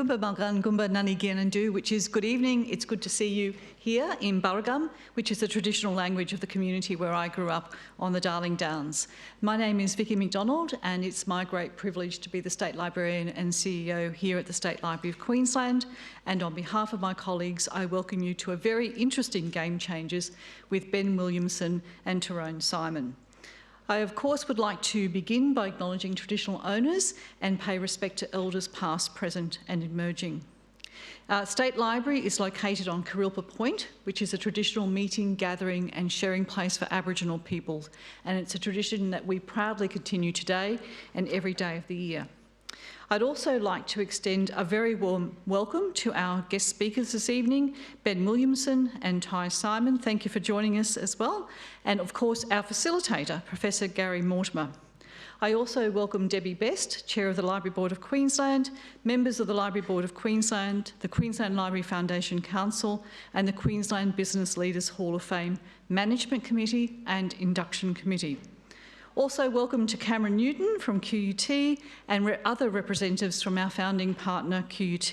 Gumba Malgan Gumba Nani Gianandu, which is good evening. It's good to see you here in Burragum, which is the traditional language of the community where I grew up on the Darling Downs. My name is Vicky McDonald, and it's my great privilege to be the State Librarian and CEO here at the State Library of Queensland. And on behalf of my colleagues, I welcome you to a very interesting Game Changers with Ben Williamson and Tyron Simon. I, of course, would like to begin by acknowledging traditional owners and pay respect to elders past, present and emerging. State Library is located on Kurilpa Point, which is a traditional meeting, gathering and sharing place for Aboriginal people, and it's a tradition that we proudly continue today and every day of the year. I'd also like to extend a very warm welcome to our guest speakers this evening, Ben Williamson and Tyron Simon. Thank you for joining us as well. And of course, our facilitator, Professor Gary Mortimer. I also welcome Debbie Best, Chair of the Library Board of Queensland, members of the Library Board of Queensland, the Queensland Library Foundation Council, and the Queensland Business Leaders Hall of Fame Management Committee and Induction Committee. Also welcome to Cameron Newton from QUT and other representatives from our founding partner QUT.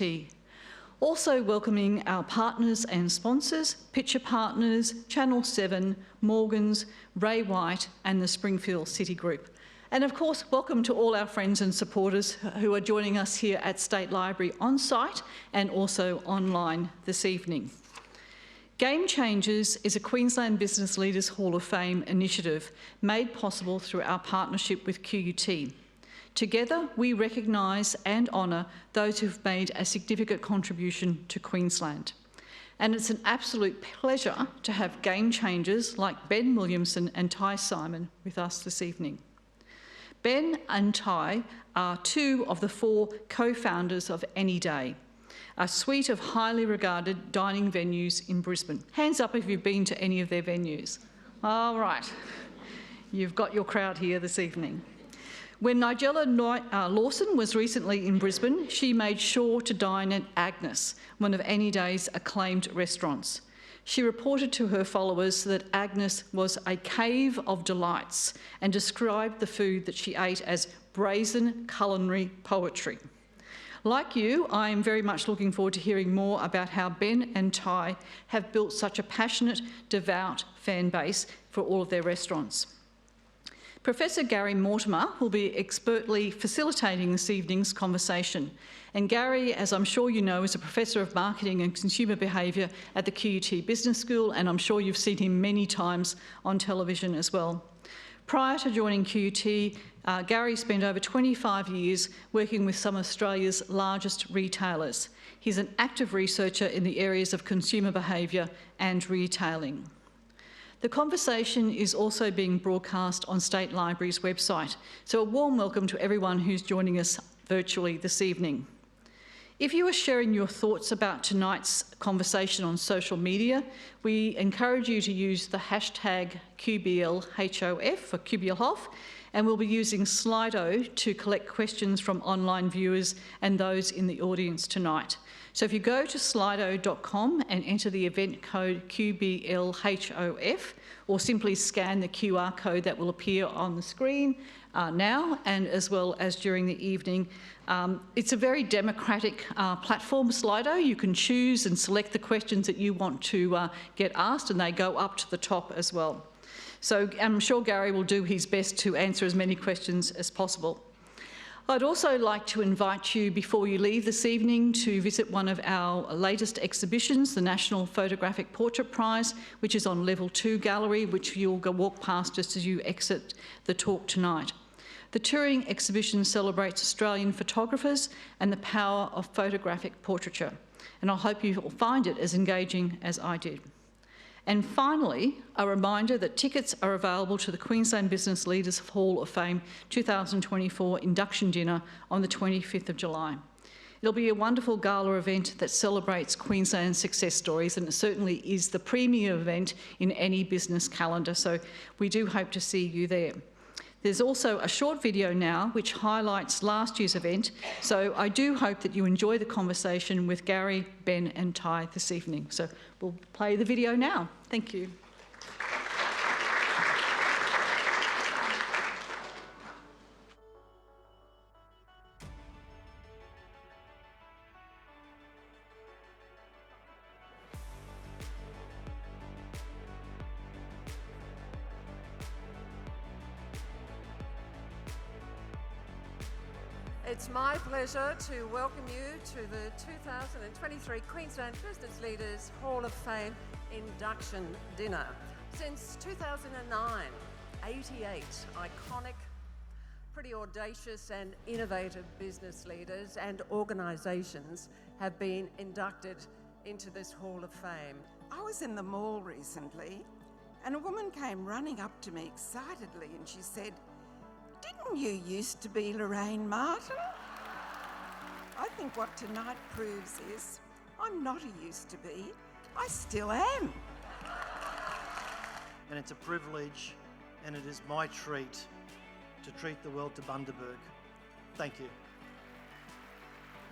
Also welcoming our partners and sponsors, Pitcher Partners, Channel 7, Morgans, Ray White and the Springfield City Group. And of course, welcome to all our friends and supporters who are joining us here at State Library on site and also online this evening. Game Changers is a Queensland Business Leaders Hall of Fame initiative made possible through our partnership with QUT. Together, we recognise and honour those who've made a significant contribution to Queensland. And it's an absolute pleasure to have Game Changers like Ben Williamson and Ty Simon with us this evening. Ben and Ty are two of the four co-founders of Anyday, a suite of highly regarded dining venues in Brisbane. Hands up if you've been to any of their venues. All right, you've got your crowd here this evening. When Nigella Lawson was recently in Brisbane, she made sure to dine at Agnes, one of Anyday's acclaimed restaurants. She reported to her followers that Agnes was a cave of delights and described the food that she ate as brazen culinary poetry. Like you, I am very much looking forward to hearing more about how Ben and Ty have built such a passionate, devout fan base for all of their restaurants. Professor Gary Mortimer will be expertly facilitating this evening's conversation. And Gary, as I'm sure you know, is a Professor of Marketing and Consumer Behaviour at the QUT Business School, and I'm sure you've seen him many times on television as well. Prior to joining QUT, Gary spent over 25 years working with some of Australia's largest retailers. He's an active researcher in the areas of consumer behaviour and retailing. The conversation is also being broadcast on State Library's website, so a warm welcome to everyone who's joining us virtually this evening. If you are sharing your thoughts about tonight's conversation on social media, we encourage you to use the hashtag QBLHOF for QBLHOF, and we'll be using Slido to collect questions from online viewers and those in the audience tonight. So if you go to slido.com and enter the event code QBLHOF, or simply scan the QR code that will appear on the screen now and as well as during the evening. It's a very democratic platform, Slido. You can choose and select the questions that you want to get asked, and they go up to the top as well. So I'm sure Gary will do his best to answer as many questions as possible. I'd also like to invite you, before you leave this evening, to visit one of our latest exhibitions, the National Photographic Portrait Prize, which is on Level 2 Gallery, which you'll go walk past just as you exit the talk tonight. The touring exhibition celebrates Australian photographers and the power of photographic portraiture, and I hope you will find it as engaging as I did. And finally, a reminder that tickets are available to the Queensland Business Leaders Hall of Fame 2024 induction dinner on the 25th of July. It'll be a wonderful gala event that celebrates Queensland's success stories, and it certainly is the premier event in any business calendar, so we do hope to see you there. There's also a short video now which highlights last year's event, so I do hope that you enjoy the conversation with Gary, Ben and Ty this evening. So we'll play the video now. Thank you. It's my pleasure to welcome you to the 2023 Queensland Business Leaders Hall of Fame induction dinner. Since 2009, 88 iconic, pretty audacious and innovative business leaders and organisations have been inducted into this Hall of Fame. I was in the mall recently and a woman came running up to me excitedly and she said, "Didn't you used to be Lorraine Martin?" I think what tonight proves is I'm not a used to be, I still am. And it's a privilege and it is my treat to treat the world to Bundaberg. Thank you.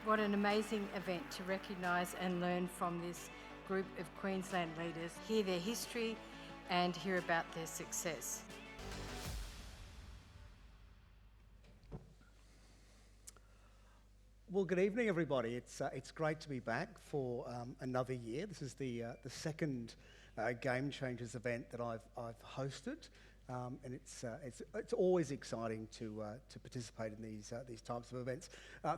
What an amazing event to recognise and learn from this group of Queensland leaders, hear their history and hear about their success. Well, good evening, everybody. It's great to be back for another year. This is the second Game Changers event that I've hosted, and it's always exciting to participate in these types of events.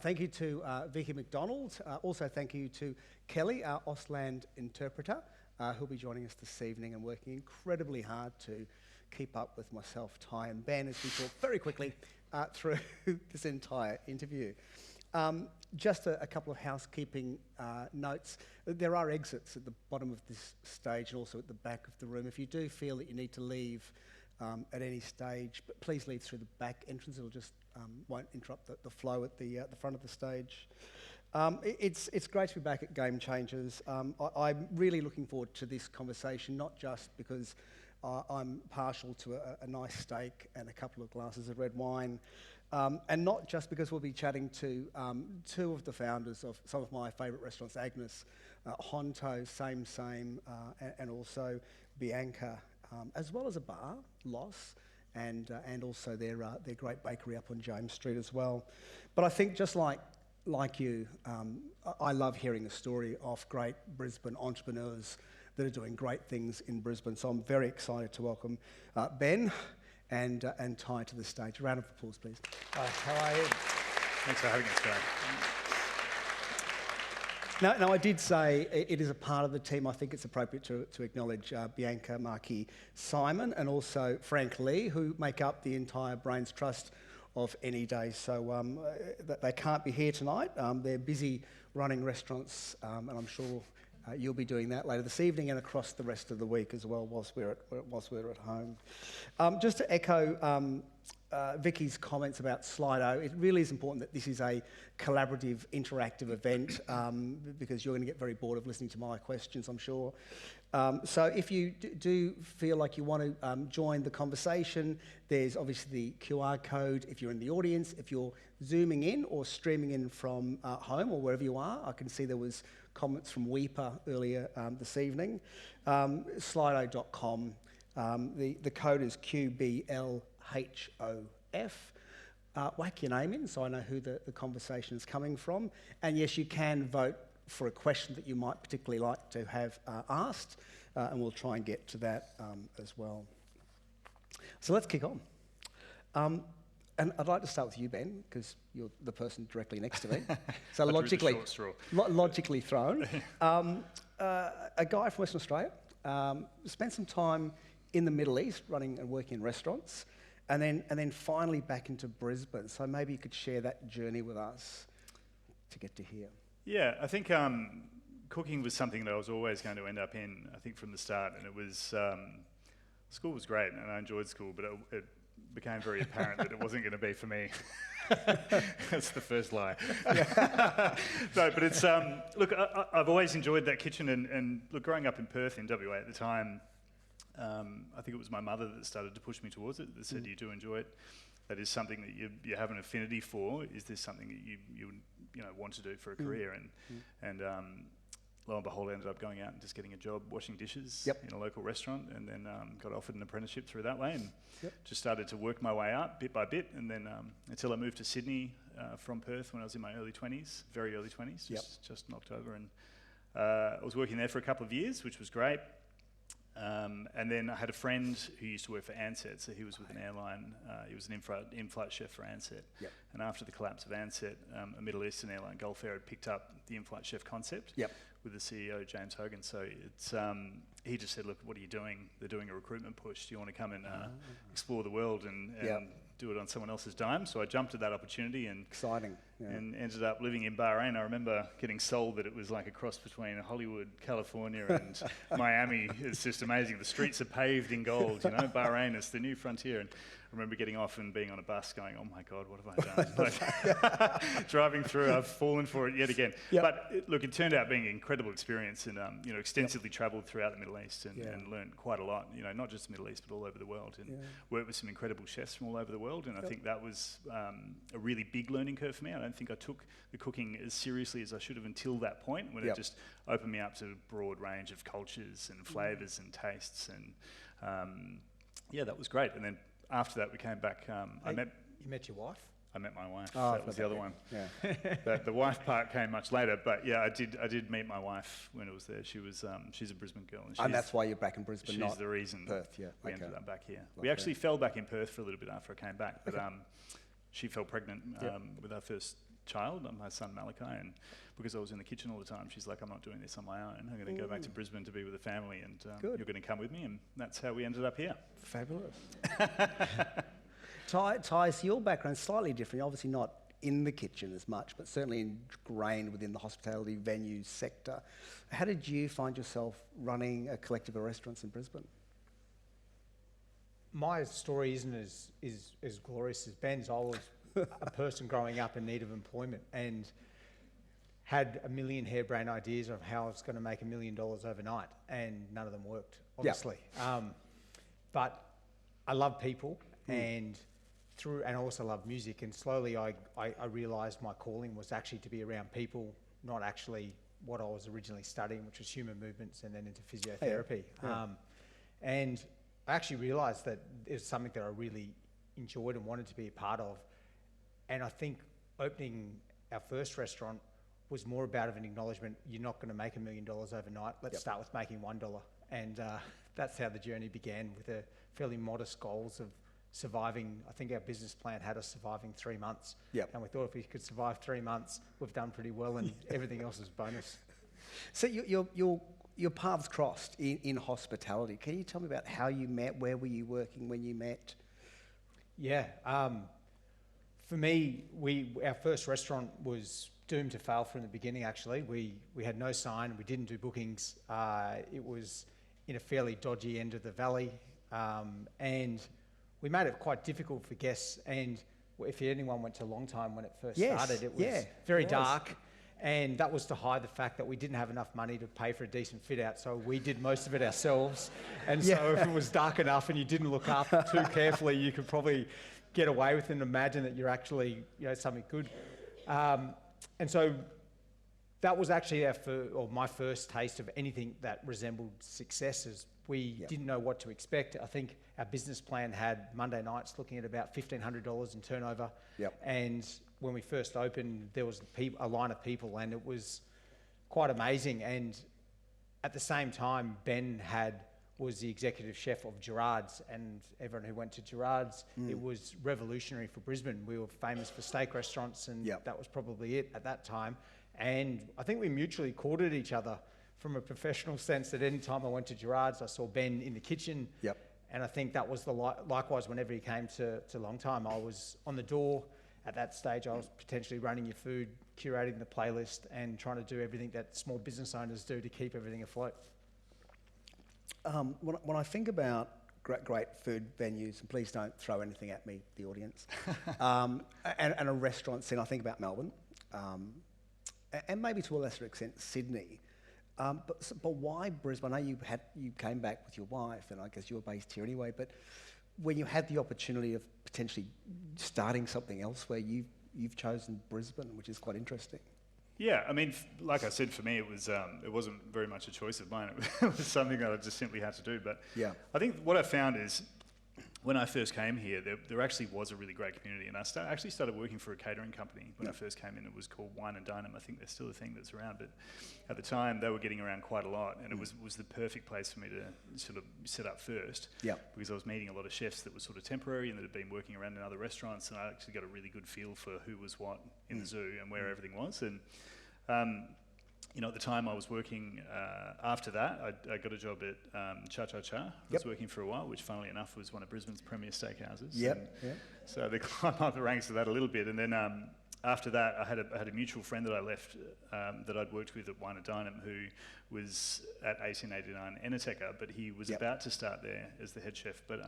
Thank you to Vicky McDonald. Also, thank you to Kelly, our Ausland interpreter, who'll be joining us this evening and working incredibly hard to keep up with myself, Ty, and Ben as we talk very quickly through this entire interview. Just a couple of housekeeping notes. There are exits at the bottom of this stage and also at the back of the room. If you do feel that you need to leave at any stage, but please leave through the back entrance. It'll just won't interrupt the flow at the front of the stage. It's great to be back at Game Changers. I'm really looking forward to this conversation, not just because I'm partial to a nice steak and a couple of glasses of red wine, and not just because we'll be chatting to two of the founders of some of my favourite restaurants, Agnes, Honto, Same, and also Bianca, as well as a bar, Loss, and also their great bakery up on James Street as well. But I think just like you, I love hearing the story of great Brisbane entrepreneurs that are doing great things in Brisbane. So I'm very excited to welcome Ben and Ty to the stage. A round of applause, please. How are you? Thanks for having us today. Now, I did say it is a part of the team. I think it's appropriate to acknowledge Bianca Markey Simon and also Frank Lee, who make up the entire Brains Trust of Anyday. So they can't be here tonight. They're busy running restaurants, and I'm sure you'll be doing that later this evening and across the rest of the week as well whilst we're at home. Just to echo Vicky's comments about Slido, it really is important that this is a collaborative, interactive event because you're going to get very bored of listening to my questions, I'm sure. So if you do feel like you want to join the conversation, there's obviously the QR code if you're in the audience. If you're zooming in or streaming in from home or wherever you are, I can see there was comments from Weeper earlier this evening. Slido.com. The code is QBLHOF. Whack your name in so I know who the conversation is coming from. And yes, you can vote for a question that you might particularly like to have asked, and we'll try and get to that as well. So let's kick on. And I'd like to start with you, Ben, because you're the person directly next to me. So logically thrown. A guy from Western Australia, spent some time in the Middle East running and working in restaurants, and then finally back into Brisbane. So maybe you could share that journey with us to get to here. Yeah, I think cooking was something that I was always going to end up in, I think, from the start. And it was, school was great and I enjoyed school, but it became very apparent that it wasn't going to be for me. That's the first lie. No, but it's, look, I've always enjoyed that kitchen and look, growing up in Perth in WA at the time, I think it was my mother that started to push me towards it, that said, you do enjoy it. That is something that you have an affinity for. Is this something that you want to do for a career? And lo and behold, I ended up going out and just getting a job washing dishes in a local restaurant, and then got offered an apprenticeship through that way, and just started to work my way up bit by bit, and then until I moved to Sydney from Perth when I was in my early 20s, very early 20s, just knocked over, and I was working there for a couple of years, which was great. And then I had a friend who used to work for Ansett, so he was with an airline. He was an in-flight chef for Ansett. Yep. And after the collapse of Ansett, a Middle Eastern airline, Gulf Air, had picked up the in-flight chef concept with the CEO, James Hogan. So it's he just said, look, what are you doing? They're doing a recruitment push. Do you want to come and explore the world and do it on someone else's dime? So I jumped at that opportunity and Exciting. Yeah. and ended up living in Bahrain. I remember getting sold that it was like a cross between Hollywood, California and Miami. It's just amazing. The streets are paved in gold, you know. Bahrain is the new frontier. And I remember getting off and being on a bus going, oh my God, what have I done? Like, driving through, I've fallen for it yet again. Yep. But look, it turned out being an incredible experience, and you know, extensively travelled throughout the Middle East and learned quite a lot, you know, not just the Middle East, but all over the world, and worked with some incredible chefs from all over the world. And I think that was a really big learning curve for me. I don't think I took the cooking as seriously as I should have until that point, when it just opened me up to a broad range of cultures and flavours and tastes. And that was great. And then after that, we came back. You met your wife? I met my wife. Oh, that was the other one. Yeah. The wife part came much later, but yeah, I did meet my wife when it was there. She was she's a Brisbane girl, And that's why you're back in Brisbane, she's not the reason Perth. Yeah. we Okay. ended up back here. Lovely. We actually fell back in Perth for a little bit after I came back, but she fell pregnant with our first child, my son Malachi, and because I was in the kitchen all the time, she's like, I'm not doing this on my own. I'm going to go back to Brisbane to be with the family, and you're going to come with me, and that's how we ended up here. Fabulous. Ty, so your background's slightly different. You're obviously not in the kitchen as much, but certainly ingrained within the hospitality venue sector. How did you find yourself running a collective of restaurants in Brisbane? My story isn't as glorious as Ben's. I was a person growing up in need of employment and had a million harebrained ideas of how I was going to make $1 million overnight, and none of them worked, obviously. But I love people, and I also love music, and slowly I realised my calling was actually to be around people, not actually what I was originally studying, which was human movements and then into physiotherapy. And I actually realised that it was something that I really enjoyed and wanted to be a part of. And I think opening our first restaurant was more about an acknowledgement, you're not going to make $1 million overnight, let's start with making $1. And that's how the journey began, with a fairly modest goals of surviving. I think our business plan had us surviving 3 months. And we thought if we could survive 3 months, we've done pretty well, and everything else is bonus. So your paths crossed in hospitality. Can you tell me about how you met? Where were you working when you met? Yeah. For me, our first restaurant was doomed to fail from the beginning, actually. We had no sign, we didn't do bookings. It was in a fairly dodgy end of the valley, and we made it quite difficult for guests. And if anyone went to Long Time when it first started, it was very dark. And that was to hide the fact that we didn't have enough money to pay for a decent fit out, so we did most of it ourselves. And so if it was dark enough and you didn't look up too carefully, you could probably get away with it and imagine that you're actually, something good. And so that was actually my first taste of anything that resembled success. As we didn't know what to expect. I think our business plan had Monday nights looking at about $1,500 in turnover. And when we first opened, there was a line of people, and it was quite amazing. And at the same time, Ben was the executive chef of Gerard's, and everyone who went to Gerard's, it was revolutionary for Brisbane. We were famous for steak restaurants, and that was probably it at that time. And I think we mutually courted each other from a professional sense, that any time I went to Gerard's, I saw Ben in the kitchen. And I think that was likewise whenever he came to Long Time. I was on the door. At that stage, I was potentially running your food, curating the playlist, and trying to do everything that small business owners do to keep everything afloat. When I think about great food venues, and please don't throw anything at me, the audience, and a restaurant scene, I think about Melbourne, and maybe to a lesser extent Sydney. But why Brisbane? I know you came back with your wife, and I guess you were based here anyway. But when you had the opportunity of potentially starting something elsewhere, you've chosen Brisbane, which is quite interesting. Yeah, I mean, like I said, for me, it wasn't very much a choice of mine. It was something that I just simply had to do. But I think what I found is, when I first came here, there actually was a really great community, and I actually started working for a catering company when I first came in. It was called Wine and Dine 'em. I think there's still a thing that's around, but at the time they were getting around quite a lot, and it was the perfect place for me to sort of set up first, because I was meeting a lot of chefs that were sort of temporary and that had been working around in other restaurants, and I actually got a really good feel for who was what in the zoo and where everything was. And you know, at the time I was working, after that, I got a job at Cha Cha Cha. I was working for a while, which funnily enough was one of Brisbane's premier steakhouses. So they climbed up the ranks of that a little bit. And then after that, I had a mutual friend that I left, that I'd worked with at Wine and Dine 'em, who was at 1889 Enoteca, but he was about to start there as the head chef, but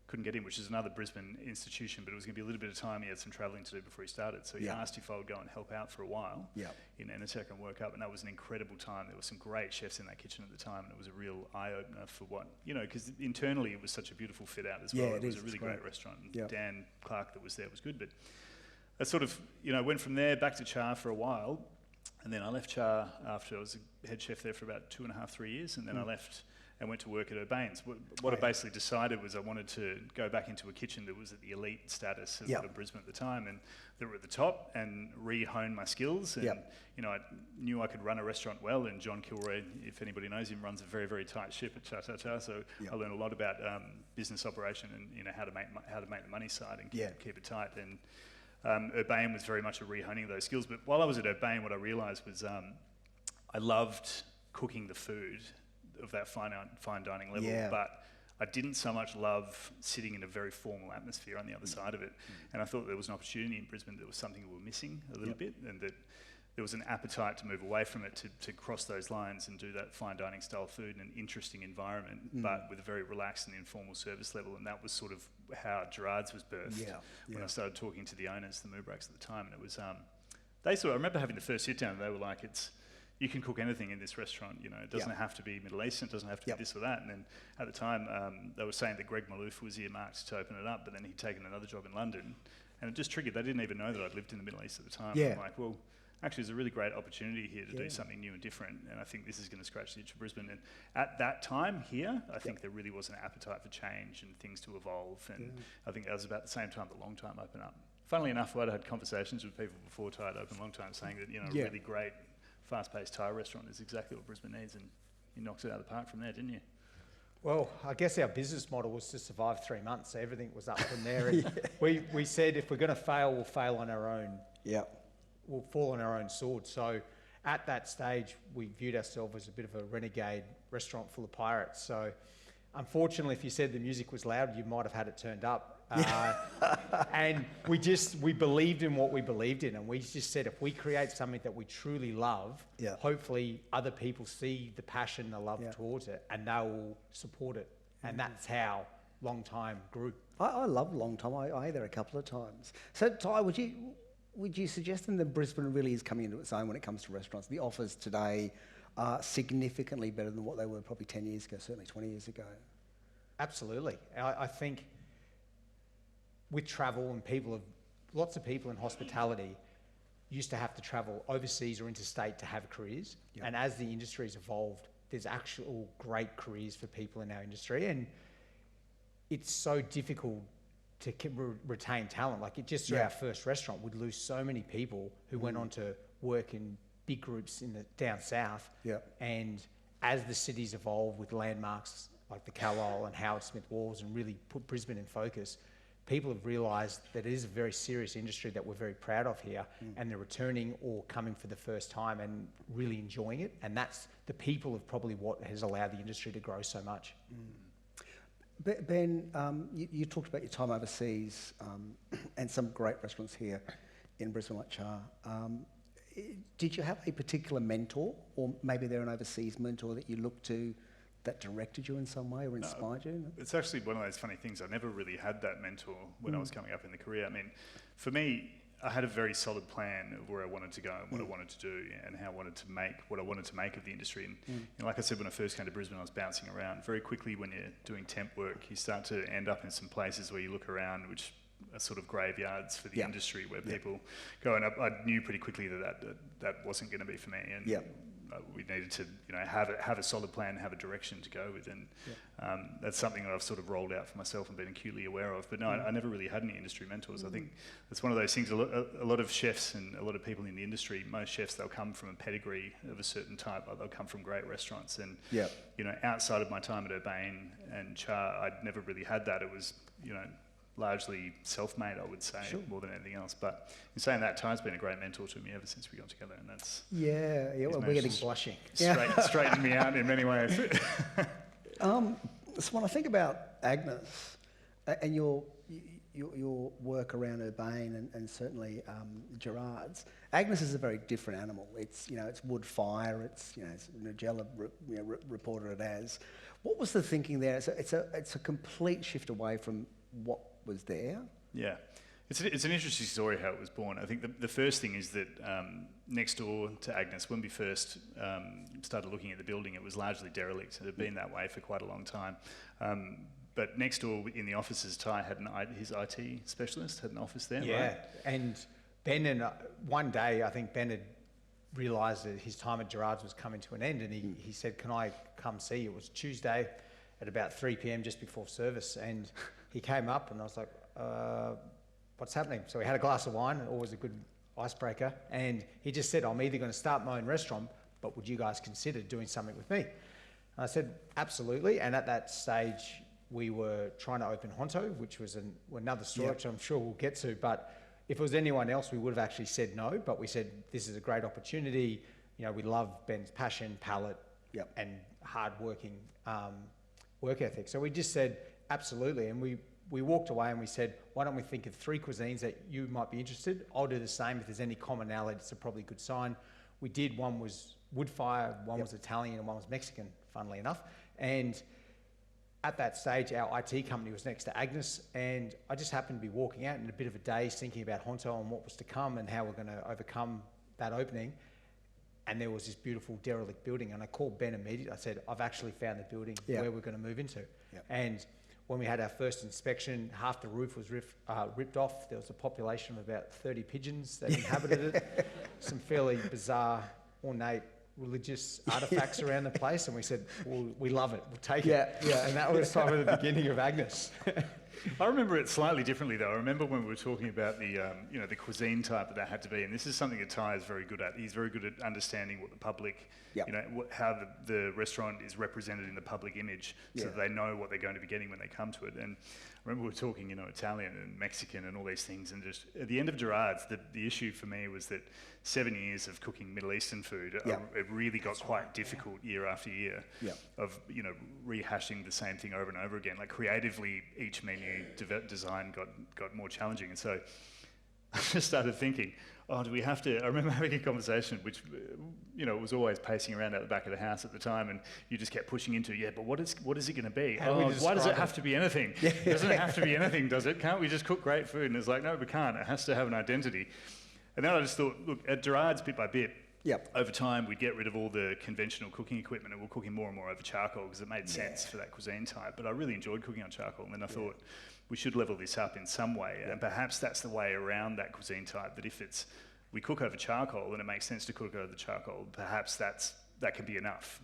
couldn't get in, which is another Brisbane institution, but it was going to be a little bit of time. He had some travelling to do before he started, so he asked if I would go and help out for a while in Enoteca and work up, and that was an incredible time. There were some great chefs in that kitchen at the time, and it was a real eye-opener for what, you know, because internally it was such a beautiful fit-out as well. It was a really great restaurant, and Dan Clark that was there was good, but I sort of, you know, went from there back to Cha for a while, and then I left Cha after I was a head chef there for about 2.5, 3 years, and then I left and went to work at Urbane's. What I basically decided was I wanted to go back into a kitchen that was at the elite status of Brisbane at the time, and that were at the top, and re-hone my skills. And you know, I knew I could run a restaurant well, and John Kilroy, if anybody knows him, runs a very, very tight ship at Cha Cha Cha. So I learned a lot about business operation and, you know, how to make the money side and keep it tight. And Urbane was very much a re-honing of those skills. But while I was at Urbane, what I realised was I loved cooking the food of that fine dining level, but I didn't so much love sitting in a very formal atmosphere on the other side of it. And I thought there was an opportunity in Brisbane that was something we were missing a little bit, and that there was an appetite to move away from it, to cross those lines and do that fine dining style food in an interesting environment, but with a very relaxed and informal service level. And that was sort of how Gerard's was birthed when I started talking to the owners, the Mubraks at the time. And it was, I remember having the first sit down, and they were like, you can cook anything in this restaurant, you know, it doesn't have to be Middle Eastern, it doesn't have to be this or that. And then at the time, they were saying that Greg Malouf was earmarked to open it up, but then he'd taken another job in London, and it just triggered. They didn't even know that I'd lived in the Middle East at the time. I'm like, well, actually there's a really great opportunity here to do something new and different, and I think this is going to scratch the itch of Brisbane. And at that time here, I think there really was an appetite for change and things to evolve, and I think that was about the same time that Long Time opened up. Funnily enough, I'd had conversations with people before Thai had opened Long Time, saying that, you know, a really great fast-paced Thai restaurant is exactly what Brisbane needs, and you knocked it out of the park from there, didn't you? Well, I guess our business model was to survive 3 months, so everything was up from there. And we said if we're going to fail, we'll fail on our own. We'll fall on our own sword. So at that stage, we viewed ourselves as a bit of a renegade restaurant full of pirates. So unfortunately, if you said the music was loud, you might have had it turned up. And we believed in what we believed in, and we just said if we create something that we truly love, hopefully other people see the passion, the love towards it, and they will support it. And that's how Long Time grew. I love Long Time. I ate there a couple of times. So Ty, would you suggest then that Brisbane really is coming into its own when it comes to restaurants? The offers today are significantly better than what they were probably 10 years ago, certainly 20 years ago. Absolutely. I think with travel, and lots of people in hospitality used to have to travel overseas or interstate to have careers. And as the industry's evolved, there's actual great careers for people in our industry, and it's so difficult to retain talent. Like it through our first restaurant, we'd lose so many people who went on to work in big groups in the down south. And as the cities evolve with landmarks like the Carlisle and Howard Smith Walls and really put Brisbane in focus, people have realised that it is a very serious industry that we're very proud of here, and they're returning or coming for the first time and really enjoying it. And that's the people of probably what has allowed the industry to grow so much. Ben, you talked about your time overseas and some great restaurants here in Brisbane like Cha. Did you have a particular mentor, or maybe they're an overseas mentor that you looked to that directed you in some way or inspired you? It's actually one of those funny things. I never really had that mentor when I was coming up in the career. I mean, for me, I had a very solid plan of where I wanted to go and what I wanted to do and how I wanted to make what I wanted to make of the industry. And you know, like I said, when I first came to Brisbane, I was bouncing around. Very quickly, when you're doing temp work, you start to end up in some places where you look around, which are sort of graveyards for the industry, where people go. And I knew pretty quickly that wasn't going to be for me. And we needed to, have a solid plan, have a direction to go with, and that's something that I've sort of rolled out for myself and been acutely aware of. But no, I never really had any industry mentors. I think that's one of those things. A lot of chefs and a lot of people in the industry, most chefs, they'll come from a pedigree of a certain type. Like they'll come from great restaurants, and outside of my time at Urbane and Char, I'd never really had that. It was, largely self-made, I would say, more than anything else. But in saying that, Ty's been a great mentor to me ever since we got together, and that's well, we're getting blushing. Straightened me out in many ways. So when I think about Agnes and your work around Urbane and certainly Gerard's, Agnes is a very different animal. It's it's wood fire. It's as Nigella reported it as. What was the thinking there? It's a complete shift away from what was there. Yeah, it's an interesting story how it was born. I think the first thing is that next door to Agnes, when we first started looking at the building, it was largely derelict. It had been that way for quite a long time. But next door in the offices, Ty had his IT specialist had an office there. Yeah, right? And Ben, and one day I think Ben had realised that his time at Gerard's was coming to an end, and he said, "Can I come see you?" It was Tuesday at about 3 p.m. just before service, and he came up, and I was like, "What's happening?" So we had a glass of wine, always a good icebreaker, and he just said, "I'm either going to start my own restaurant, but would you guys consider doing something with me?" And I said, "Absolutely." And at that stage, we were trying to open Honto, which was another story, which I'm sure we'll get to. But if it was anyone else, we would have actually said no. But we said, this is a great opportunity. We love Ben's passion, palate, and hard-working work ethic. So we just said, absolutely. And we walked away and we said, why don't we think of 3 cuisines that you might be interested? I'll do the same. If there's any commonality, it's a probably good sign. We did. One was wood fire, one was Italian, and one was Mexican, funnily enough. And at that stage, our IT company was next to Agnes, and I just happened to be walking out in a bit of a daze thinking about Honto and what was to come and how we're going to overcome that opening. And there was this beautiful derelict building, and I called Ben immediately. I said, I've actually found the building where we're going to move into. And when we had our first inspection, half the roof was ripped off. There was a population of about 30 pigeons that inhabited it. Some fairly bizarre, ornate, religious artifacts around the place, and we said, well, we love it, we'll take it. And that was sort of the beginning of Agnes. I remember it slightly differently though. I remember when we were talking about the cuisine type that had to be, and this is something that Ty is very good at. He's very good at understanding what the public, how the restaurant is represented in the public image, so that they know what they're going to be getting when they come to it. And I remember we were talking, Italian and Mexican and all these things, and just at the end of Gerard's, the issue for me was that 7 years of cooking Middle Eastern food, it really got quite difficult year after year of, rehashing the same thing over and over again. Like creatively, each menu design got more challenging. And so I just started thinking, do we have to, I remember having a conversation which, it was always pacing around out the back of the house at the time, and you just kept pushing into, but what is it going to be? Why does it have to be anything? Doesn't it have to be anything, does it? Can't we just cook great food? And it's like, no, we can't. It has to have an identity. And then I just thought, look, at Gerard's, bit by bit, over time, we'd get rid of all the conventional cooking equipment, and we're cooking more and more over charcoal because it made sense for that cuisine type. But I really enjoyed cooking on charcoal, and then I thought we should level this up in some way, and perhaps that's the way around that cuisine type, that if we cook over charcoal and it makes sense to cook over the charcoal, perhaps that can be enough.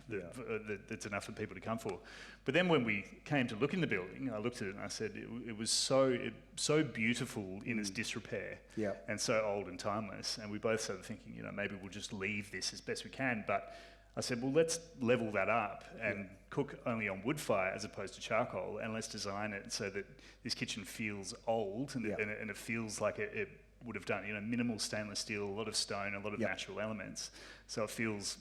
That's enough for people to come for. But then when we came to look in the building, I looked at it and I said it was so beautiful in its disrepair and so old and timeless. And we both started thinking, maybe we'll just leave this as best we can. But I said, well, let's level that up and cook only on wood fire as opposed to charcoal, and let's design it so that this kitchen feels old and it feels like it would have done, minimal stainless steel, a lot of stone, a lot of natural elements. So it feels,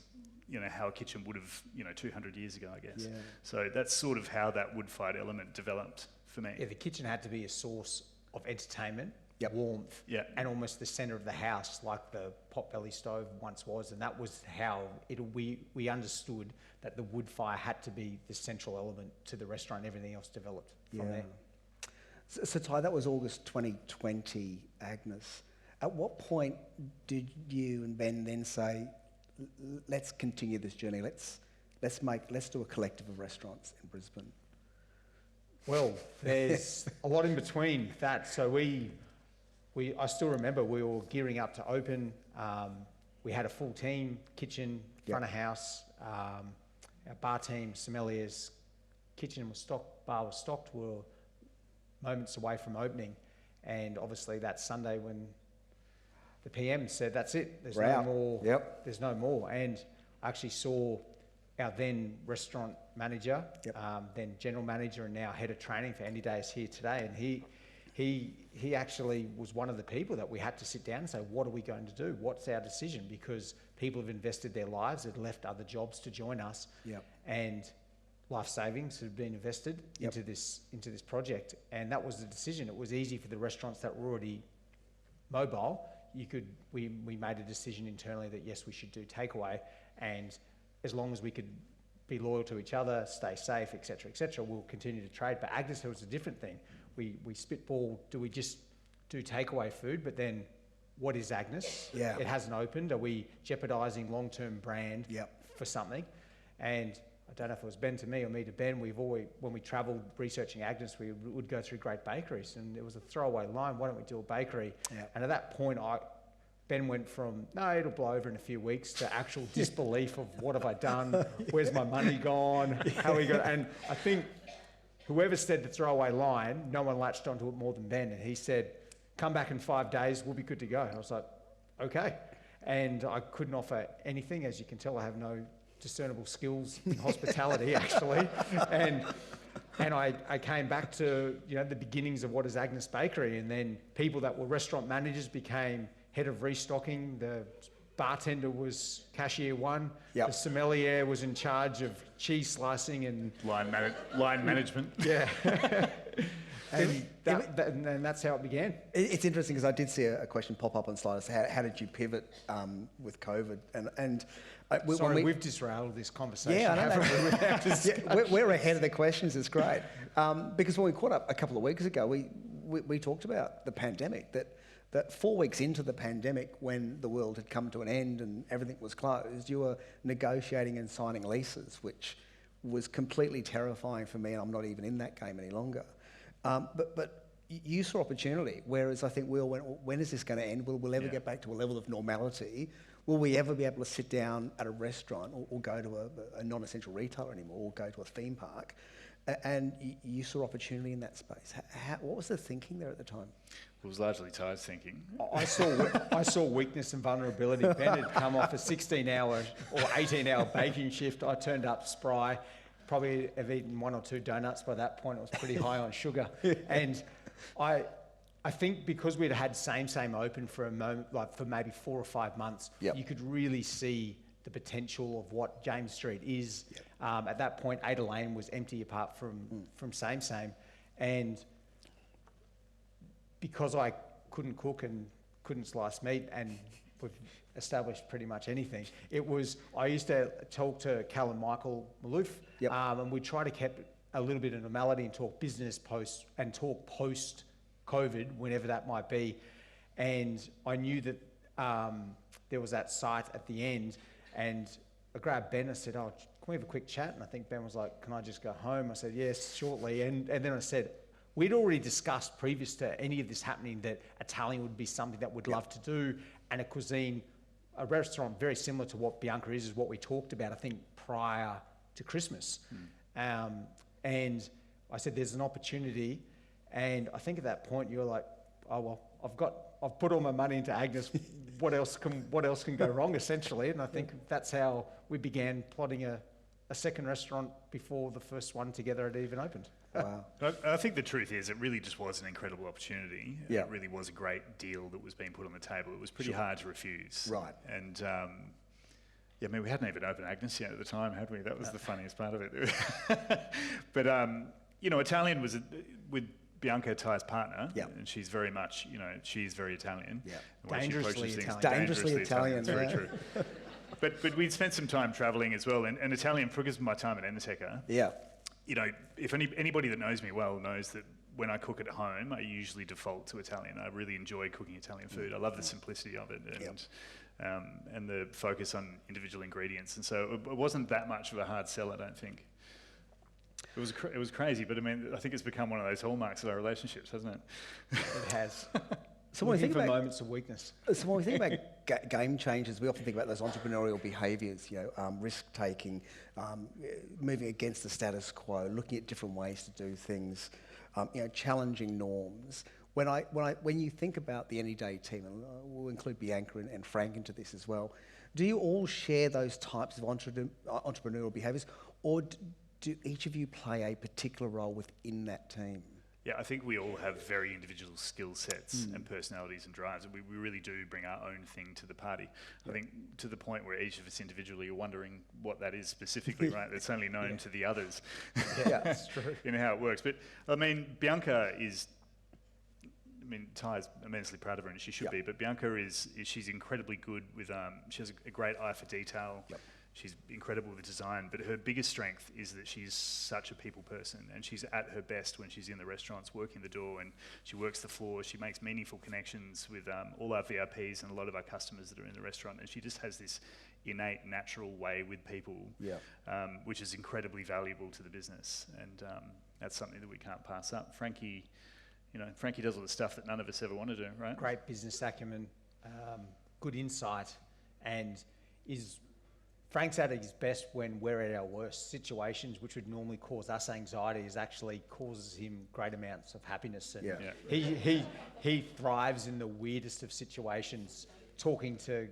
how a kitchen would have, 200 years ago, I guess. So that's sort of how that wood-fired element developed for me. Yeah, the kitchen had to be a source of entertainment, warmth, and almost the centre of the house, like the potbelly stove once was. And that was how we understood that the wood fire had to be the central element to the restaurant. Everything else developed from there. So Ty, that was August 2020, Agnes. At what point did you and Ben then say, let's continue this journey, let's do a collective of restaurants in Brisbane? Well, there's a lot in between that. So I still remember we were gearing up to open. we had a full team, kitchen, front of house, our bar team, sommeliers, kitchen was stocked, bar was stocked, we were moments away from opening. And obviously that Sunday when the PM said, that's it, there's no more, there's no more. And I actually saw our then restaurant manager, then general manager and now head of training for Anyday is here today. And he actually was one of the people that we had to sit down and say, what are we going to do? What's our decision? Because people have invested their lives, they've left other jobs to join us. And life savings had been invested into this project, and that was the decision. It was easy for the restaurants that were already mobile. We made a decision internally that yes, we should do takeaway, and as long as we could be loyal to each other, stay safe, etc., we'll continue to trade. But Agnes was a different thing. We spitballed, do we just do takeaway food? But then, what is Agnes? It hasn't opened. Are we jeopardising long-term brand for something? And I don't know if it was Ben to me or me to Ben, when we travelled researching Agnes, we would go through great bakeries, and it was a throwaway line, why don't we do a bakery? And at that point, Ben went from, no, it'll blow over in a few weeks, to actual disbelief of what have I done? Where's my money gone? How we got? And I think whoever said the throwaway line, no one latched onto it more than Ben. And he said, come back in 5 days, we'll be good to go. And I was like, okay. And I couldn't offer anything. As you can tell, I have no discernible skills in hospitality, actually. And I came back to, the beginnings of what is Agnes Bakery, and then people that were restaurant managers became head of restocking, the bartender was cashier one, the sommelier was in charge of cheese slicing and line management. And that's how it began. It's interesting because I did see a question pop up on slides. How did you pivot with COVID? We've disrailed this conversation. We're ahead of the questions. It's great. Because when we caught up a couple of weeks ago, we talked about the pandemic, that 4 weeks into the pandemic, when the world had come to an end and everything was closed, you were negotiating and signing leases, which was completely terrifying for me, and I'm not even in that game any longer. But you saw opportunity, whereas I think we all went, well, when is this going to end? Will we ever get back to a level of normality? Will we ever be able to sit down at a restaurant or go to a non-essential retailer anymore, or go to a theme park? And you saw opportunity in that space. What was the thinking there at the time? It was largely Ty's thinking. I saw weakness and vulnerability. Ben had come off a 16-hour or 18-hour baking shift. I turned up spry. Probably have eaten 1 or 2 donuts by that point. It was pretty high on sugar. And I think because we'd had same open for a moment, like for maybe 4 or 5 months, you could really see the potential of what James Street is. At that point, Ada Lane was empty apart from same. And because I couldn't cook and couldn't slice meat, and we've established pretty much anything, I used to talk to Cal and Michael Maloof, and we'd try to keep a little bit of normality and talk business post COVID, whenever that might be. And I knew that there was that site at the end, and I grabbed Ben and I said, can we have a quick chat? And I think Ben was like, can I just go home? I said, yes, shortly. And then I said, we'd already discussed previous to any of this happening that Italian would be something that we'd love to do, and a restaurant very similar to what Bianca is what we talked about, I think, prior to Christmas. And I said, there's an opportunity. And I think at that point you were like, oh, well, I've put all my money into Agnes. What else can go wrong, essentially? And I think that's how we began plotting a second restaurant before the first one together had even opened. Wow. I think the truth is it really just was an incredible opportunity. Yeah. It really was a great deal that was being put on the table. It was pretty hard to refuse. Right. And we hadn't even opened Agnes yet at the time, had we? That was the funniest part of it. But, Italian was with Bianca, Ty's partner, and she's very much, she's very Italian. Yeah. The way she approaches things, Dangerously Italian. It's very true. But we'd spent some time travelling as well, and Italian, because of my time at Enoteca, if anybody that knows me well knows that when I cook at home, I usually default to Italian. I really enjoy cooking Italian food. I love the simplicity of it and the focus on individual ingredients. And so it wasn't that much of a hard sell, I don't think. It was crazy, but I think it's become one of those hallmarks of our relationships, hasn't it? It has. So when we looking think for about moments of weakness. So when we think about game changers, we often think about those entrepreneurial behaviours, risk taking, moving against the status quo, looking at different ways to do things, challenging norms. When you think about the Anyday team, and we'll include Bianca and Frank into this as well, do you all share those types of entrepreneurial behaviours, or do each of you play a particular role within that team? Yeah, I think we all have very individual skill sets and personalities and drives, and we really do bring our own thing to the party. I think to the point where each of us individually are wondering what that is specifically, right? It's only known to the others. Yeah, that's true. In how it works. But, I mean, Bianca is... Ty's immensely proud of her, and she should be, but Bianca she's incredibly good with, she has a great eye for detail. Yep. She's incredible with design, but her biggest strength is that she's such a people person, and she's at her best when she's in the restaurants working the door, and she works the floor. She makes meaningful connections with all our VIPs and a lot of our customers that are in the restaurant, and she just has this innate, natural way with people, which is incredibly valuable to the business, and that's something that we can't pass up. Frankie does all the stuff that none of us ever want to do, right? Great business acumen, good insight, and Frank's at his best when we're at our worst. Situations which would normally cause us anxiety actually causes him great amounts of happiness. And he thrives in the weirdest of situations, talking to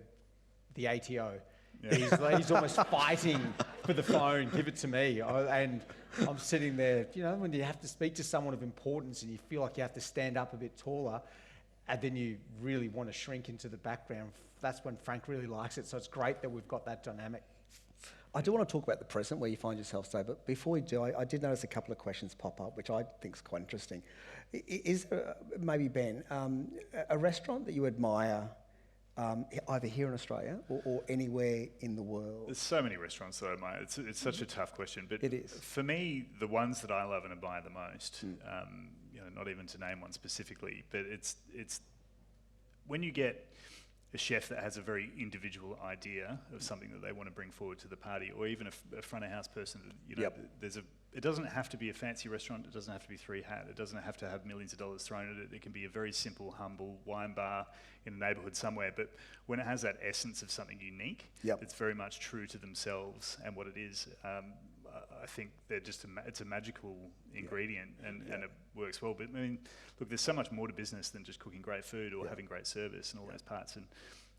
the ATO. Yeah. He's almost fighting for the phone, give it to me. And I'm sitting there, when you have to speak to someone of importance and you feel like you have to stand up a bit taller, and then you really want to shrink into the background, that's when Frank really likes it. So it's great that we've got that dynamic. I do want to talk about the present, where you find yourself today, but before we do, I did notice a couple of questions pop up, which I think is quite interesting. Is there, maybe Ben, a restaurant that you admire, either here in Australia or anywhere in the world? There's so many restaurants that I admire. It's such a tough question, but it is. For me, the ones that I love and admire the most, not even to name one specifically, but it's when you get a chef that has a very individual idea of something that they want to bring forward to the party, or even a front of house person. It doesn't have to be a fancy restaurant. It doesn't have to be three hat. It doesn't have to have millions of dollars thrown at it. It can be a very simple, humble wine bar in a neighbourhood somewhere. But when it has that essence of something unique, it's very much true to themselves and what it is. I think they're just it's a magical ingredient, and it works well. But I mean, look, there's so much more to business than just cooking great food or having great service and all those parts. And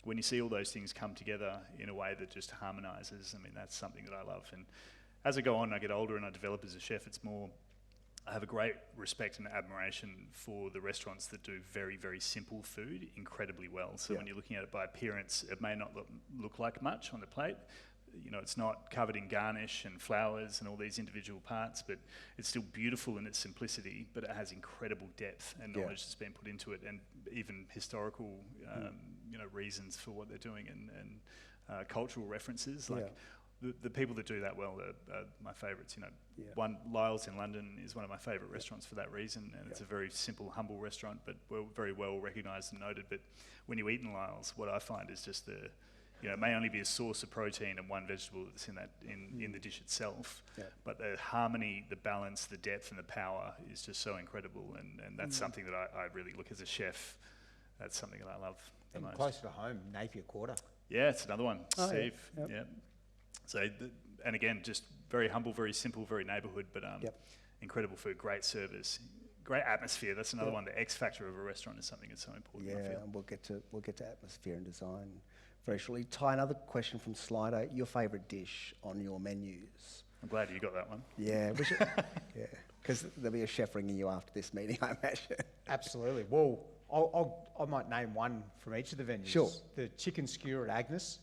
when you see all those things come together in a way that just harmonises, I mean, that's something that I love. And as I go on, I get older and I develop as a chef. I have a great respect and admiration for the restaurants that do very, very simple food incredibly well. So when you're looking at it by appearance, it may not look like much on the plate. It's not covered in garnish and flowers and all these individual parts, but it's still beautiful in its simplicity, but it has incredible depth and knowledge that's been put into it, and even historical, reasons for what they're doing, and cultural references. The people that do that well are my favourites. One, Lyle's in London is one of my favourite restaurants for that reason, and it's a very simple, humble restaurant, but very well recognised and noted. But when you eat in Lyle's, what I find is just it may only be a source of protein and one vegetable that's in the dish itself, but the harmony, the balance, the depth and the power is just so incredible, and that's something that I really look as a chef. That's something that I love the most. Closer to home, Napier Quarter. Yeah, it's another one, Steve. Yeah. So, and again, just very humble, very simple, very neighbourhood, but incredible food, great service, great atmosphere. That's another one. The X factor of a restaurant is something that's so important. I feel. And we'll get to atmosphere and design very shortly. Ty, another question from Slido. Your favourite dish on your menus? I'm glad you got that one. Yeah, because there'll be a chef ringing you after this meeting, I imagine. Absolutely. Well, I might name one from each of the venues. Sure. The chicken skewer at Agnes.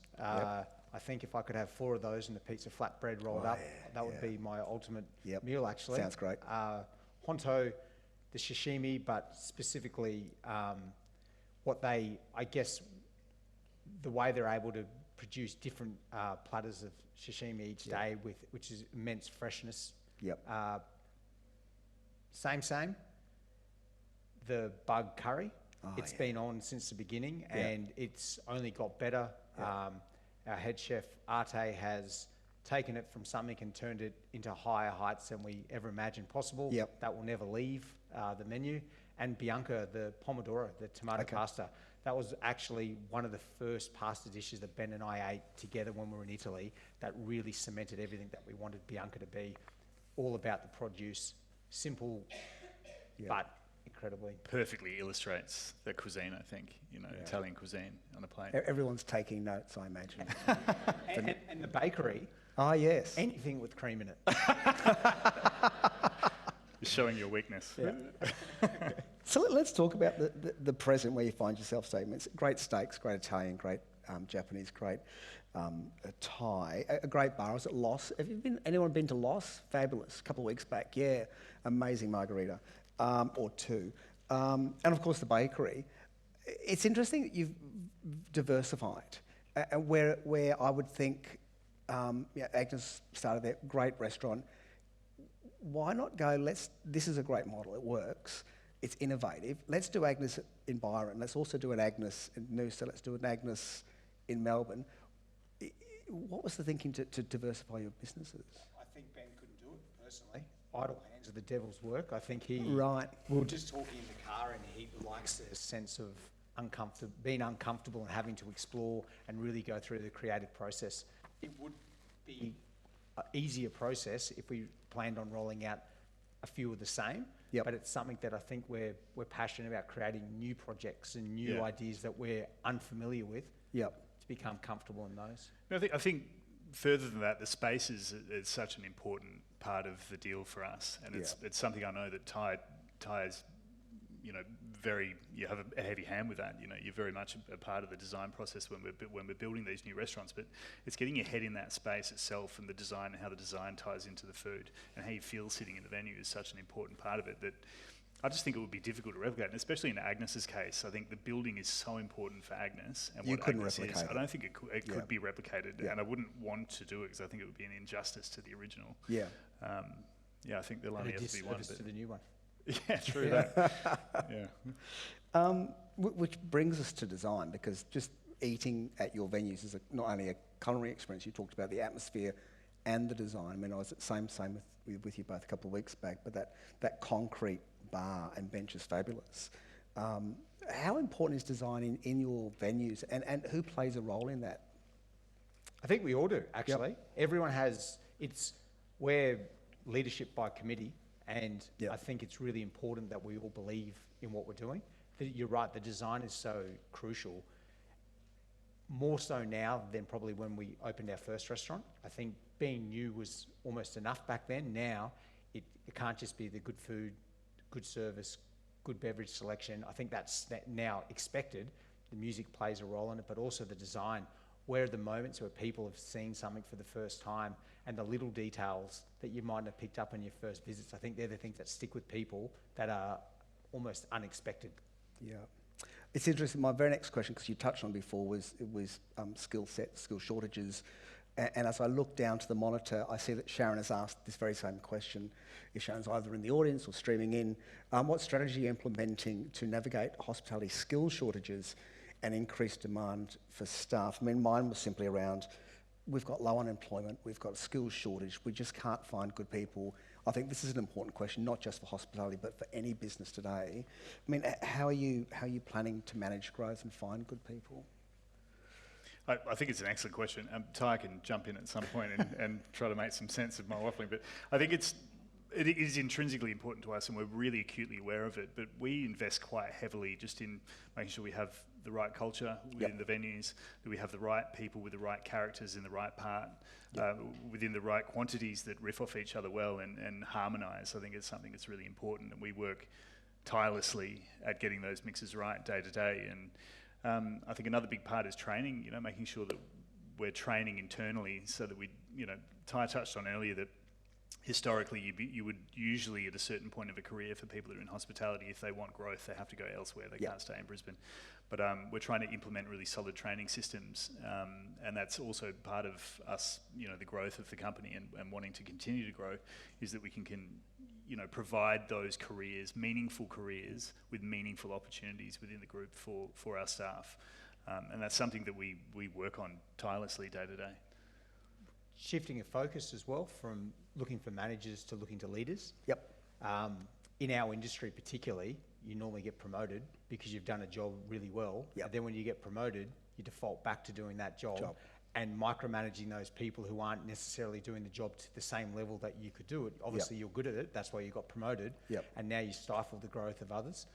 I think if I could have 4 of those and a pizza flatbread rolled up, that would be my ultimate meal, actually. Sounds great. Honto, the sashimi, but specifically the way they're able to produce different platters of sashimi each day, which is immense freshness. Same. The bug curry. It's been on since the beginning, and it's only got better. Our head chef, Arte, has taken it from something and turned it into higher heights than we ever imagined possible. That will never leave the menu. And Bianca, the pomodoro, the tomato pasta, that was actually one of the first pasta dishes that Ben and I ate together when we were in Italy that really cemented everything that we wanted Bianca to be, all about the produce, simple, but incredibly. Perfectly illustrates the cuisine, I think, Italian cuisine on a plate. Everyone's taking notes, I imagine. And the bakery. Ah, yes. Anything with cream in it. You're showing your weakness. Yeah. So let's talk about the present where you find yourself, statements. Great steaks, great Italian, great Japanese, great Thai, a great bar. I was at Loss. Anyone been to Loss? Fabulous. A couple of weeks back. Yeah, amazing margarita or two. And of course the bakery. It's interesting that you've diversified, where I would think, Agnes started there, great restaurant. Why not go, this is a great model, it works, it's innovative. Let's do Agnes in Byron. Let's also do an Agnes in Noosa. Let's do an Agnes in Melbourne. What was the thinking to diversify your businesses? I think Ben couldn't do it personally. Idle hands are the devil's work. I think he... Right. We were just talking in the car and he likes the sense of being uncomfortable and having to explore and really go through the creative process. It would be an easier process if we planned on rolling out a few of the same, but it's something that I think we're passionate about, creating new projects and new ideas that we're unfamiliar with to become comfortable in those. No, I think further than that, the space is such an important part of the deal for us, and it's something I know that Ty is, you have a heavy hand with that. You're very much a part of the design process when we're building these new restaurants. But it's getting your head in that space itself, and the design and how the design ties into the food and how you feel sitting in the venue is such an important part of it that I just think it would be difficult to replicate. And especially in Agnes's case, I think the building is so important for Agnes. And you what couldn't Agnes replicate is, it. I don't think it could be replicated, and I wouldn't want to do it because I think it would be an injustice to the original. I think there'll only have to be one. To the new one. Yeah, true that. Which brings us to design, because just eating at your venues is not only a culinary experience. You talked about the atmosphere and the design. I mean, I was at same with you both a couple of weeks back, but that concrete bar and bench is fabulous. How important is design in your venues, and who plays a role in that? I think we all do, actually. Everyone has, we're leadership by committee, and I think it's really important that we all believe in what we're doing. You're right, the design is so crucial, more so now than probably when we opened our first restaurant. I think being new was almost enough back then. Now, it can't just be the good food, good service, good beverage selection. I think that's now expected. The music plays a role in it, but also the design. Where are the moments where people have seen something for the first time, and the little details that you might have picked up on your first visits? I think they're the things that stick with people that are almost unexpected. Yeah. It's interesting. My very next question, because you touched on before, was skill shortages. And as I look down to the monitor, I see that Sharon has asked this very same question. If Sharon's either in the audience or streaming in, what strategy are you implementing to navigate hospitality skill shortages and increased demand for staff? I mean, mine was simply around, we've got low unemployment, we've got a skills shortage, we just can't find good people. I think this is an important question, not just for hospitality, but for any business today. I mean, how are you planning to manage growth and find good people? I think it's an excellent question. Ty can jump in at some point and try to make some sense of my waffling, but I think it is intrinsically important to us, and we're really acutely aware of it, but we invest quite heavily just in making sure we have the right culture within the venues, that we have the right people with the right characters in the right part, within the right quantities that riff off each other well and harmonise. I think it's something that's really important, and we work tirelessly at getting those mixes right day to day. And I think another big part is training, making sure that we're training internally so that Ty touched on earlier that historically you would usually at a certain point of a career for people that are in hospitality, if they want growth, they have to go elsewhere. They can't stay in Brisbane. But we're trying to implement really solid training systems, and that's also part of us, the growth of the company and wanting to continue to grow, is that we can provide those careers, meaningful careers with meaningful opportunities within the group for our staff. And that's something that we work on tirelessly day to day. Shifting a focus as well from looking for managers to looking to leaders. Yep. In our industry particularly, you normally get promoted because you've done a job really well. Yep. And then when you get promoted, you default back to doing that job. And micromanaging those people who aren't necessarily doing the job to the same level that you could do it. Obviously, you're good at it. That's why you got promoted. And now you stifle the growth of others.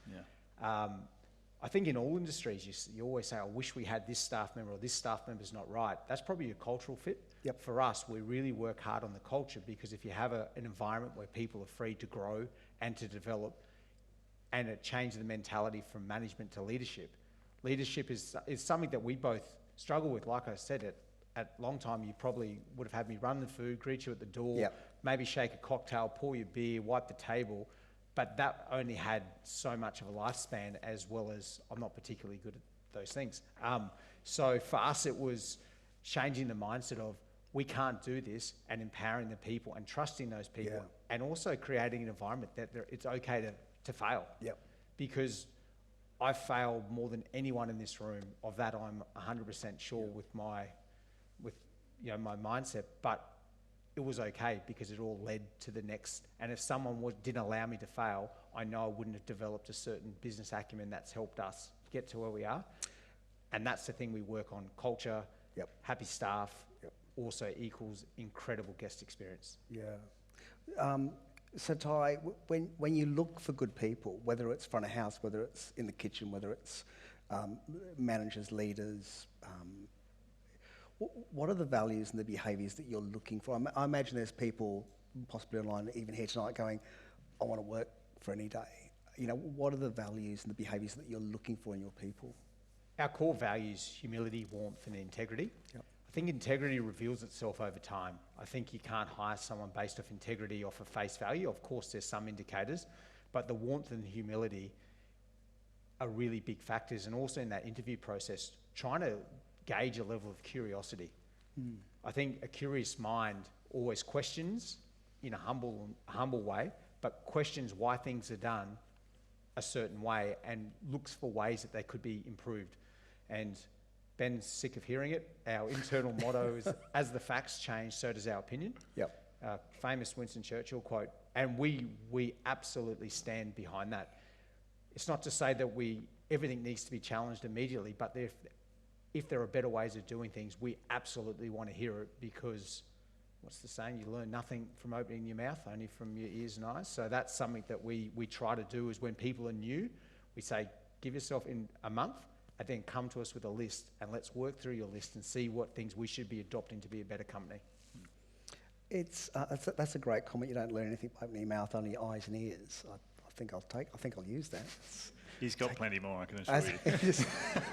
I think in all industries, you always say, I wish we had this staff member or this staff member's not right. That's probably a cultural fit. For us, we really work hard on the culture, because if you have an environment where people are free to grow and to develop, and it changes the mentality from management to leadership. Leadership is something that we both struggle with. Like I said, at long time, you probably would have had me run the food, greet you at the door, maybe shake a cocktail, pour your beer, wipe the table. But that only had so much of a lifespan, as well as I'm not particularly good at those things. So for us, it was changing the mindset of we can't do this, and empowering the people and trusting those people, and also creating an environment that it's okay to fail. Because I've failed more than anyone in this room. Of that, I'm 100% sure with my mindset. But it was okay, because it all led to the next. And if someone didn't allow me to fail, I know I wouldn't have developed a certain business acumen that's helped us get to where we are. And that's the thing we work on: culture, happy staff, also equals incredible guest experience. So Ty, when you look for good people, whether it's front of house, whether it's in the kitchen, whether it's managers, leaders, what are the values and the behaviours that you're looking for? I imagine there's people possibly online, even here tonight, going, I want to work for Anyday. You know, what are the values and the behaviours that you're looking for in your people? Our core values: humility, warmth, and integrity. I think integrity reveals itself over time. I think you can't hire someone based off integrity off of face value. Of course, there's some indicators, but the warmth and humility are really big factors. And also in that interview process, trying to gauge a level of curiosity. I think a curious mind always questions in a humble way, but questions why things are done a certain way and looks for ways that they could be improved. And Ben's sick of hearing it. Our internal motto is, as the facts change, so does our opinion. Famous Winston Churchill quote. And we absolutely stand behind that. It's not to say that everything needs to be challenged immediately, but if there are better ways of doing things, we absolutely want to hear it, because what's the saying? You learn nothing from opening your mouth, only from your ears and eyes. So that's something that we try to do, is when people are new, we say, give yourself in a month, and then come to us with a list, and let's work through your list and see what things we should be adopting to be a better company. That's a great comment. You don't learn anything by opening your mouth, only your eyes and ears. I think I'll use that. He's got plenty more, I can assure you. Just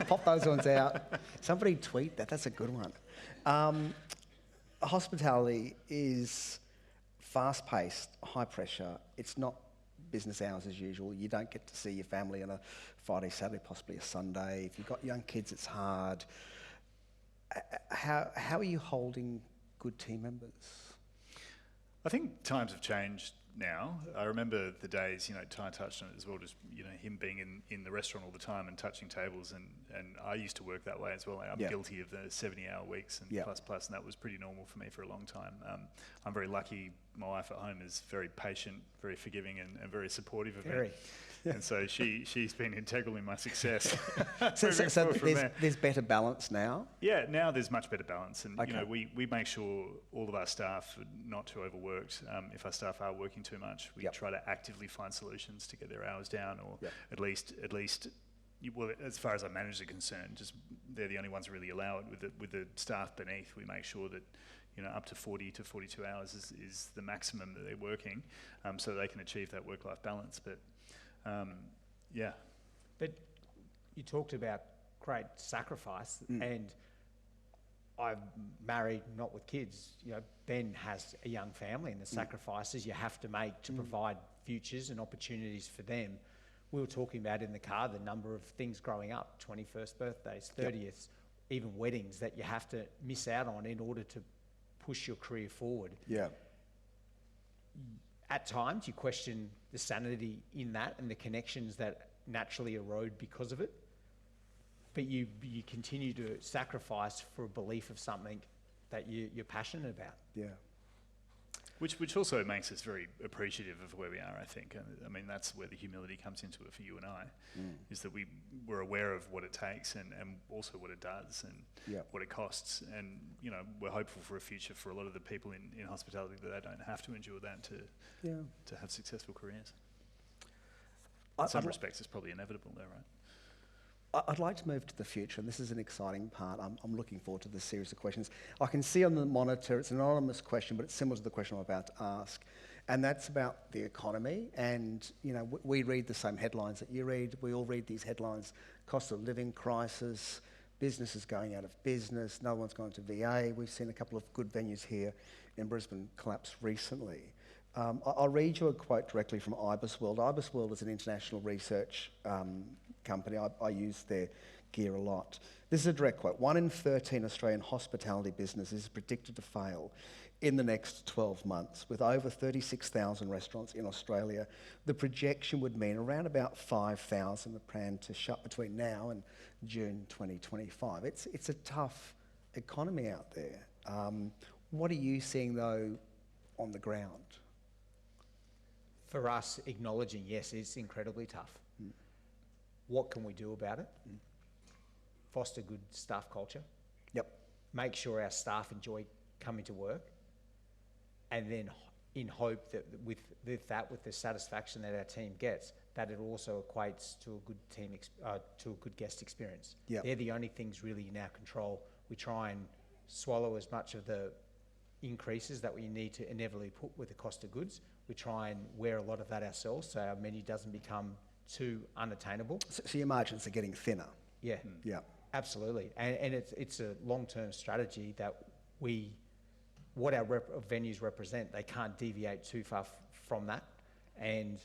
pop those ones out. Somebody tweet that. That's a good one. Hospitality is fast-paced, high pressure. It's not business hours as usual. You don't get to see your family on a Friday, Saturday, possibly a Sunday. If you've got young kids, it's hard. How are you holding good team members? I think times have changed now. I remember the days, Ty touched on it as well, just, him being in the restaurant all the time and touching tables, and I used to work that way as well. I'm guilty of the 70-hour weeks and plus, and that was pretty normal for me for a long time. I'm very lucky. My wife at home is very patient, very forgiving, and very supportive of me. And so she's been integral in my success. So there's better balance now? Yeah, now there's much better balance. And, we make sure all of our staff are not too overworked. If our staff are working too much, we try to actively find solutions to get their hours down, or at least, well, as far as our managers are concerned, just they're the only ones who really allow it. With the staff beneath, we make sure that up to 40 to 42 hours is the maximum that they're working, so they can achieve that work-life balance. But But you talked about great sacrifice, and I'm married, not with kids. Ben has a young family, and the sacrifices you have to make to provide futures and opportunities for them. We were talking about in the car the number of things growing up: 21st birthdays, 30ths, even weddings that you have to miss out on in order to push your career forward. At times, you question the sanity in that and the connections that naturally erode because of it. But you continue to sacrifice for a belief of something that you're passionate about. Which also makes us very appreciative of where we are, I think. I mean, that's where the humility comes into it for you and I, is that we're aware of what it takes and also what it does and what it costs. And, you know, we're hopeful for a future for a lot of the people in hospitality that they don't have to endure that to have successful careers. In some respects, it's probably inevitable though, right? I'd like to move to the future, and this is an exciting part. I'm looking forward to this series of questions. I can see on the monitor, it's an anonymous question, but it's similar to the question I'm about to ask, and that's about the economy. And, you know, we read the same headlines that you read. We all read these headlines: cost of living crisis, businesses going out of business, no one's going to VA. We've seen a couple of good venues here in Brisbane collapse recently. I'll read you a quote directly from IBISWorld. IBISWorld is an international research company. I use their gear a lot. This is a direct quote. 1 in 13 Australian hospitality businesses is predicted to fail in the next 12 months. With over 36,000 restaurants in Australia, the projection would mean around about 5,000 are planned to shut between now and June 2025. It's a tough economy out there. What are you seeing, though, on the ground? For us, acknowledging, yes, it's incredibly tough. What can we do about it? Foster good staff culture. Yep. Make sure our staff enjoy coming to work. And then in hope that with the satisfaction that our team gets, that it also equates to a good to a good guest experience. Yep. They're the only things really in our control. We try and swallow as much of the increases that we need to inevitably put with the cost of goods. We try and wear a lot of that ourselves, so our menu doesn't become too unattainable. So your margins are getting thinner. Yeah. Yeah. Absolutely. And it's a long-term strategy that what our venues represent, they can't deviate too far from that. And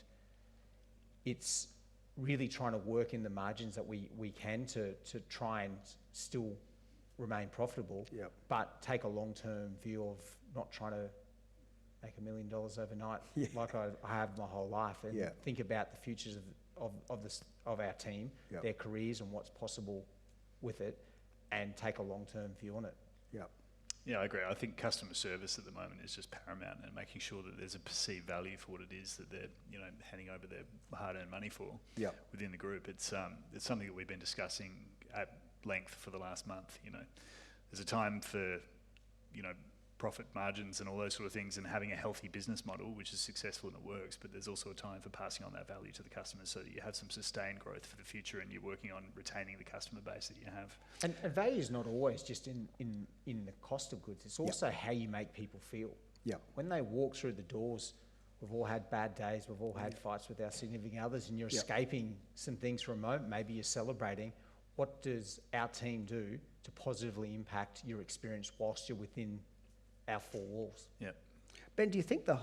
it's really trying to work in the margins that we can to try and still remain profitable, but take a long-term view of not trying to make $1 million overnight like I have my whole life, and think about the futures of our team, their careers and what's possible with it, and take a long-term view on it. Yeah, I agree. I think customer service at the moment is just paramount, and making sure that there's a perceived value for what it is that they're, you know, handing over their hard-earned money for within the group. It's something that we've been discussing at length for the last month. You know, there's a time for, you know, profit margins and all those sort of things, and having a healthy business model which is successful and it works, but there's also a time for passing on that value to the customers so that you have some sustained growth for the future and you're working on retaining the customer base that you have. And value is not always just in the cost of goods, it's also how you make people feel. When they walk through the doors, we've all had bad days, we've all had fights with our significant others, and you're escaping some things for a moment, maybe you're celebrating. What does our team do to positively impact your experience whilst you're within our four walls? Ben, do you think the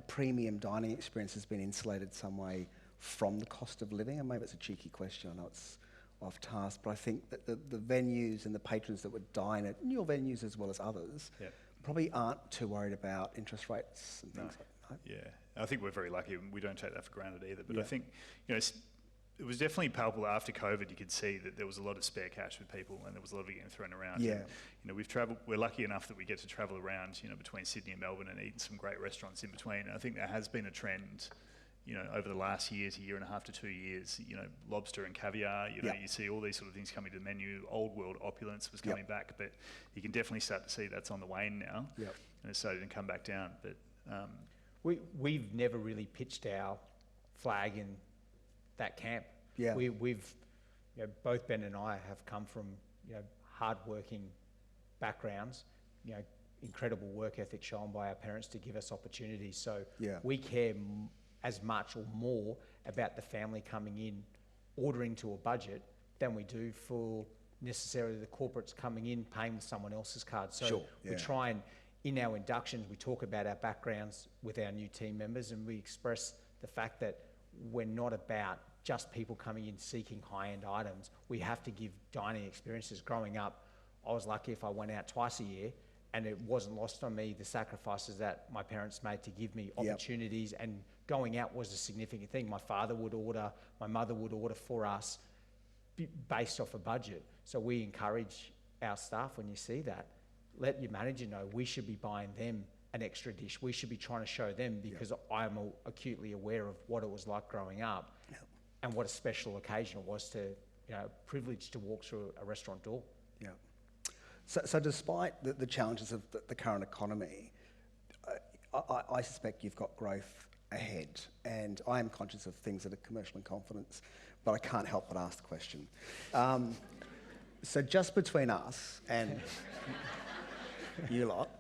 premium dining experience has been insulated some way from the cost of living? And maybe it's a cheeky question, I know it's off task, but I think that the venues and the patrons that would dine at your venues as well as others probably aren't too worried about interest rates and things like that. Yeah, I think we're very lucky and we don't take that for granted either. But I think, you know, it was definitely palpable after COVID. You could see that there was a lot of spare cash with people, and there was a lot of it getting thrown around. And, you know, we're lucky enough that we get to travel around, you know, between Sydney and Melbourne and eat some great restaurants in between. And I think there has been a trend, you know, over the last year and a half to 2 years, you know, lobster and caviar, you know, you see all these sort of things coming to the menu. Old world opulence was coming back, but you can definitely start to see that's on the wane now. And it's starting to come back down. But we've never really pitched our flag in that camp. We've, you know, both Ben and I have come from, you know, hard-working backgrounds, you know, incredible work ethic shown by our parents to give us opportunities. So we care as much or more about the family coming in, ordering to a budget, than we do for necessarily the corporates coming in, paying with someone else's card. So we try and, in our inductions, we talk about our backgrounds with our new team members, and we express the fact that we're not about just people coming in seeking high-end items. We have to give dining experiences. Growing up, I was lucky if I went out twice a year, and it wasn't lost on me the sacrifices that my parents made to give me opportunities, and going out was a significant thing. My father would order, my mother would order for us based off a budget. So we encourage our staff, when you see that, let your manager know we should be buying them an extra dish. We should be trying to show them, because I am acutely aware of what it was like growing up and what a special occasion it was to, privilege to walk through a restaurant door. Yeah. So despite the challenges of the current economy, I suspect you've got growth ahead, and I am conscious of things that are commercial in confidence, but I can't help but ask the question. So just between us and you lot,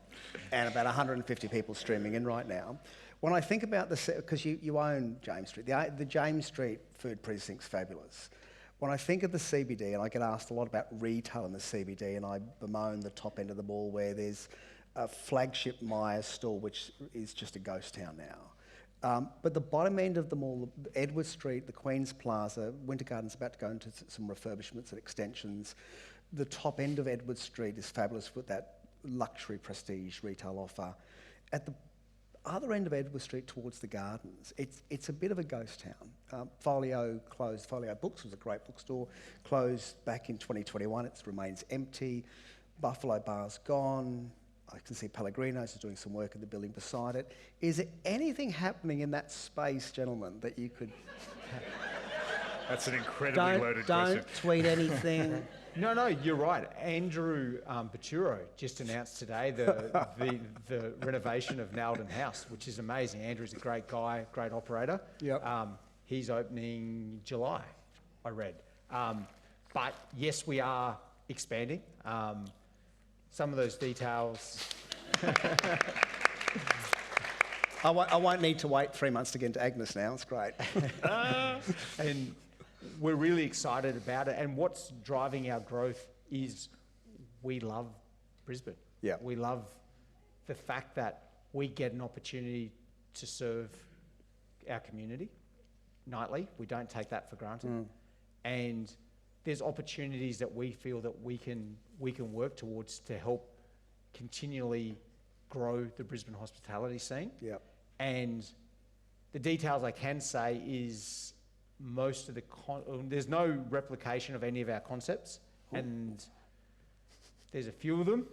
and about 150 people streaming in right now, when I think about because you own James Street, the James Street food precinct's fabulous. When I think of the CBD, and I get asked a lot about retail in the CBD, and I bemoan the top end of the mall where there's a flagship Myers store, which is just a ghost town now. But the bottom end of the mall, Edward Street, the Queen's Plaza, Winter Garden's about to go into some refurbishments and extensions. The top end of Edward Street is fabulous with that luxury prestige retail offer. At the other end of Edward Street towards the gardens, it's a bit of a ghost town. Folio closed. Folio Books was a great bookstore, closed back in 2021. It remains empty. Buffalo Bar's gone. I can see Pellegrino's is doing some work in the building beside it. Is there anything happening in that space, gentlemen, that you could... That's an incredibly loaded question. Don't tweet anything. No, you're right. Andrew Paturo just announced today the renovation of Naldon House, which is amazing. Andrew's a great guy, great operator. Yep. He's opening July, I read. But yes, we are expanding. Some of those details... I won't need to wait 3 months to get into Agnes now. It's great. And we're really excited about it. And what's driving our growth is we love Brisbane. Yeah. We love the fact that we get an opportunity to serve our community nightly. We don't take that for granted. And there's opportunities that we feel that we can work towards to help continually grow the Brisbane hospitality scene. Yep. And the details I can say is most of there's no replication of any of our concepts, and there's a few of them,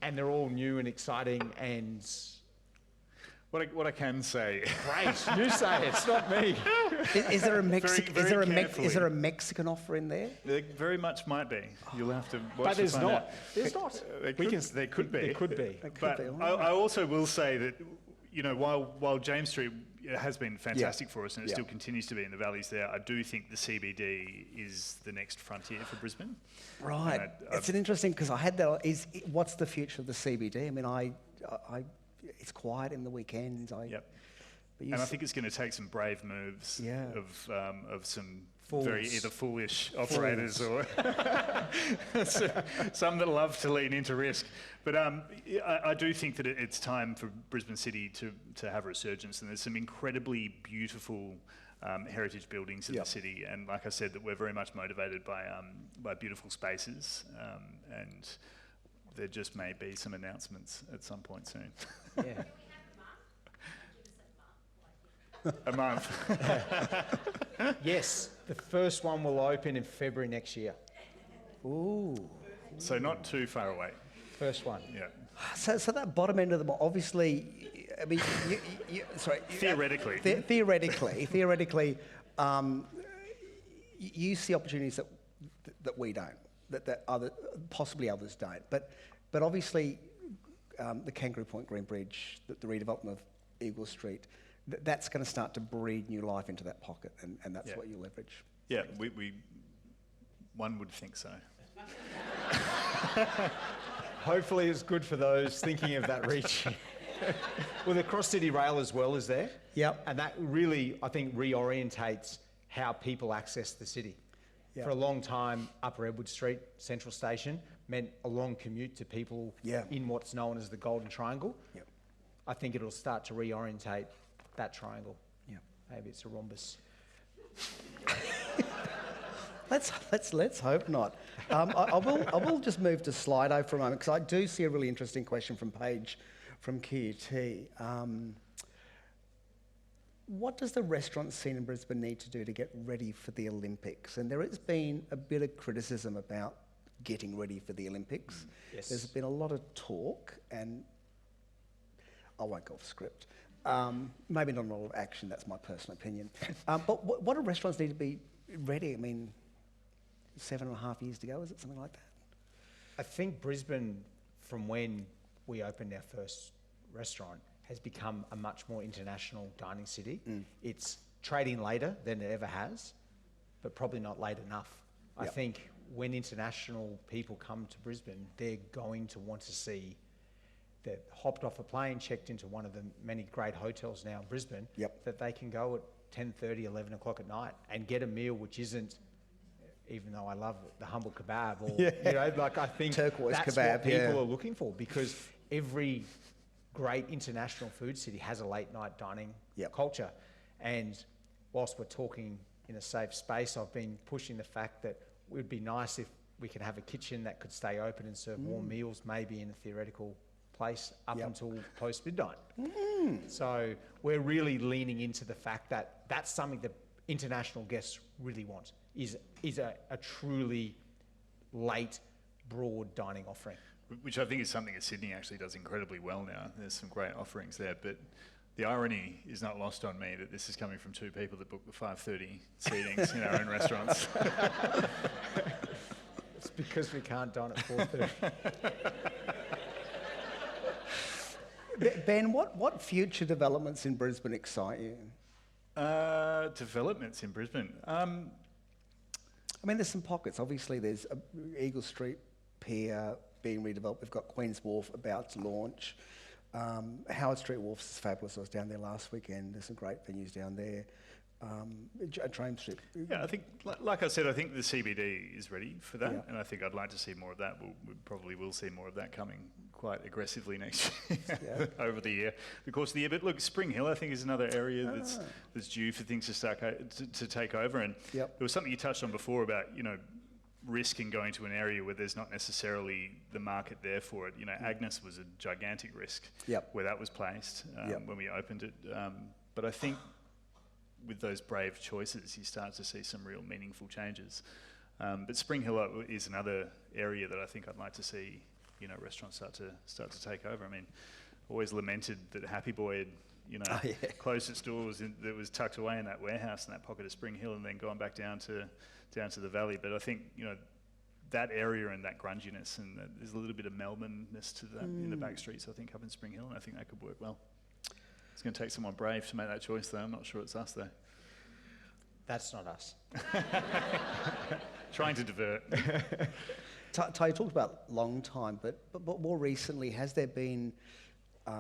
and they're all new and exciting. And what I can say, great, you say it, it's not me. Is there a Very is there a Mexican offer in there? there very much might be. You'll have to watch But to there's find not. out. There's not. There We could, there could be. There could be. But I also will say that, while James Street has been fantastic for us and it still continues to be in the valleys there, I do think the CBD is the next frontier for Brisbane. Right. And It's an interesting, because I had that. What's the future of the CBD? I mean, it's quiet in the weekends. Yep. And I think it's going to take some brave moves of some very either foolish operators or some that love to lean into risk. But I do think that it's time for Brisbane City to have a resurgence, and there's some incredibly beautiful heritage buildings in the city. And like I said, that we're very much motivated by beautiful spaces, and there just may be some announcements at some point soon. Yeah. A month. Yes, the first one will open in February next year. Ooh. So not too far away. First one. Yeah. So that bottom end of the mall, obviously, I mean, sorry. Theoretically. Theoretically, you see opportunities that we don't, that possibly others don't. But obviously, the Kangaroo Point Green Bridge, the redevelopment of Eagle Street, that's going to start to breathe new life into that pocket, and that's what you leverage. Yeah, one would think so. Hopefully it's good for those thinking of that reach. Well, the cross-city rail as well is there. Yep. And that really, I think, reorientates how people access the city. Yep. For a long time, Upper Edward Street, Central Station, meant a long commute to people in what's known as the Golden Triangle. Yep. I think it'll start to reorientate that triangle. Yeah. Maybe it's a rhombus. Let's hope not. I will just move to Slido for a moment, because I do see a really interesting question from Paige from QUT. What does the restaurant scene in Brisbane need to do to get ready for the Olympics? And there has been a bit of criticism about getting ready for the Olympics. Yes. There's been a lot of talk, and I won't go off script. Maybe not a lot of action, that's my personal opinion. But what do restaurants need to be ready? I mean, 7.5 years to go, is it something like that? I think Brisbane, from when we opened our first restaurant, has become a much more international dining city. It's trading later than it ever has, but probably not late enough. I think when international people come to Brisbane, they're going to want to see that hopped off a plane, checked into one of the many great hotels now in Brisbane, that they can go at 10:30, 11 o'clock at night and get a meal which isn't, even though I love the humble kebab, or you know, like I think Turquoise that's kebab, what people are looking for, because every great international food city has a late night dining culture. And whilst we're talking in a safe space, I've been pushing the fact that it would be nice if we could have a kitchen that could stay open and serve warm meals, maybe in a theoretical place up until post midnight. So we're really leaning into the fact that that's something that international guests really want, is a truly late, broad dining offering. Which I think is something that Sydney actually does incredibly well now. There's some great offerings there, but the irony is not lost on me that this is coming from two people that book the 5:30 seatings in our own restaurants. It's because we can't dine at 4:30. Ben, what future developments in Brisbane excite you? Developments in Brisbane. I mean, there's some pockets. Obviously, there's Eagle Street Pier being redeveloped. We've got Queen's Wharf about to launch. Howard Street Wharf is fabulous. I was down there last weekend. There's some great venues down there. Train Street. Yeah, I think, like I said, I think the CBD is ready for that, and I think I'd like to see more of that. We probably will see more of that coming quite aggressively next year, over the year, the course of the year. But look, Spring Hill, I think, is another area that's due for things to start to take over. And there was something you touched on before about, you know, risk in going to an area where there's not necessarily the market there for it. You know, Agnes was a gigantic risk where that was placed when we opened it. But I think with those brave choices, you start to see some real meaningful changes. But Spring Hill is another area that I think I'd like to see, you know, restaurants start to take over. I mean, always lamented that Happy Boy had, you know, closed its doors that was tucked away in that warehouse in that pocket of Spring Hill, and then gone back down to the valley. But I think, you know, that area and that grunginess, and there's a little bit of Melbourne-ness to that in the back streets, I think, up in Spring Hill, and I think that could work well. It's going to take someone brave to make that choice, though. I'm not sure it's us, though. That's not us. Trying to divert. Ty, you talked about long time, but more recently, has there been, I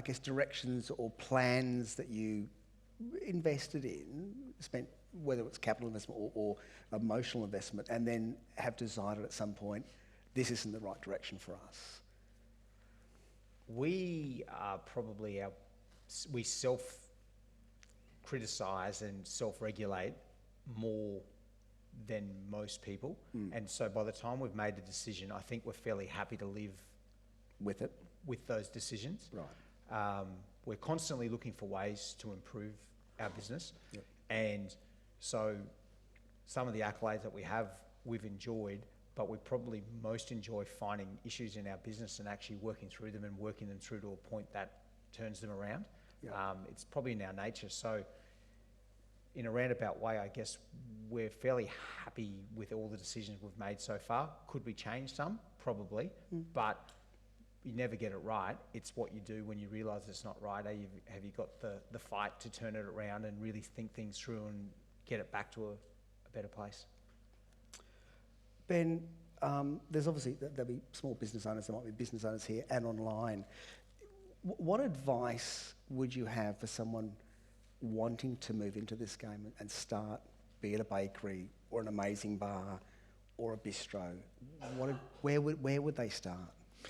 guess, directions or plans that you invested in, spent, whether it's capital investment or emotional investment, and then have decided at some point, this isn't the right direction for us? We are probably we self-criticise and self-regulate more than most people. And so by the time we've made a decision, I think we're fairly happy to live With it? with those decisions. Right. We're constantly looking for ways to improve our business. And so some of the accolades that we have, we've enjoyed, but we probably most enjoy finding issues in our business and actually working through them and working them through to a point that turns them around. It's probably in our nature. So in a roundabout way, I guess we're fairly happy with all the decisions we've made so far. Could we change some? Probably. But you never get it right. It's what you do when you realise it's not right. Have you got the fight to turn it around and really think things through and get it back to a better place? Ben, there's obviously, there'll be small business owners, there might be business owners here and online. What advice would you have for someone wanting to move into this game and start, be it a bakery or an amazing bar or a bistro? Where would they start? I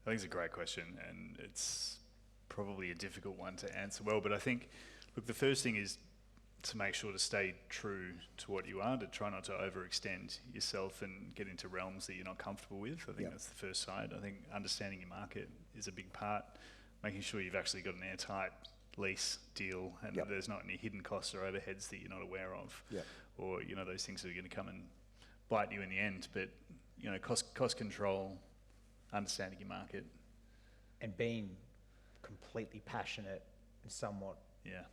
think it's a great question, and it's probably a difficult one to answer well. But I think, look, the first thing is to make sure to stay true to what you are, to try not to overextend yourself and get into realms that you're not comfortable with. I think that's the first side. I think understanding your market is a big part, making sure you've actually got an airtight lease deal and that there's not any hidden costs or overheads that you're not aware of, or, you know, those things that are going to come and bite you in the end. But, you know, cost control, understanding your market, and being completely passionate and somewhat Yeah.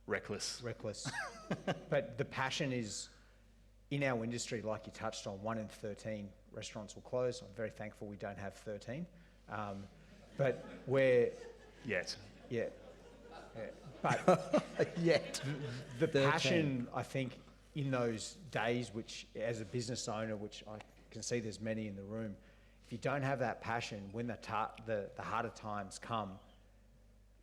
Reckless. But the passion is, in our industry, like you touched on, 1 in 13 restaurants will close. I'm very thankful we don't have 13. But we're, Yet. yeah. But Yet. the passion, I think, in those days, which as a business owner, which I can see there's many in the room, if you don't have that passion, when the harder times come,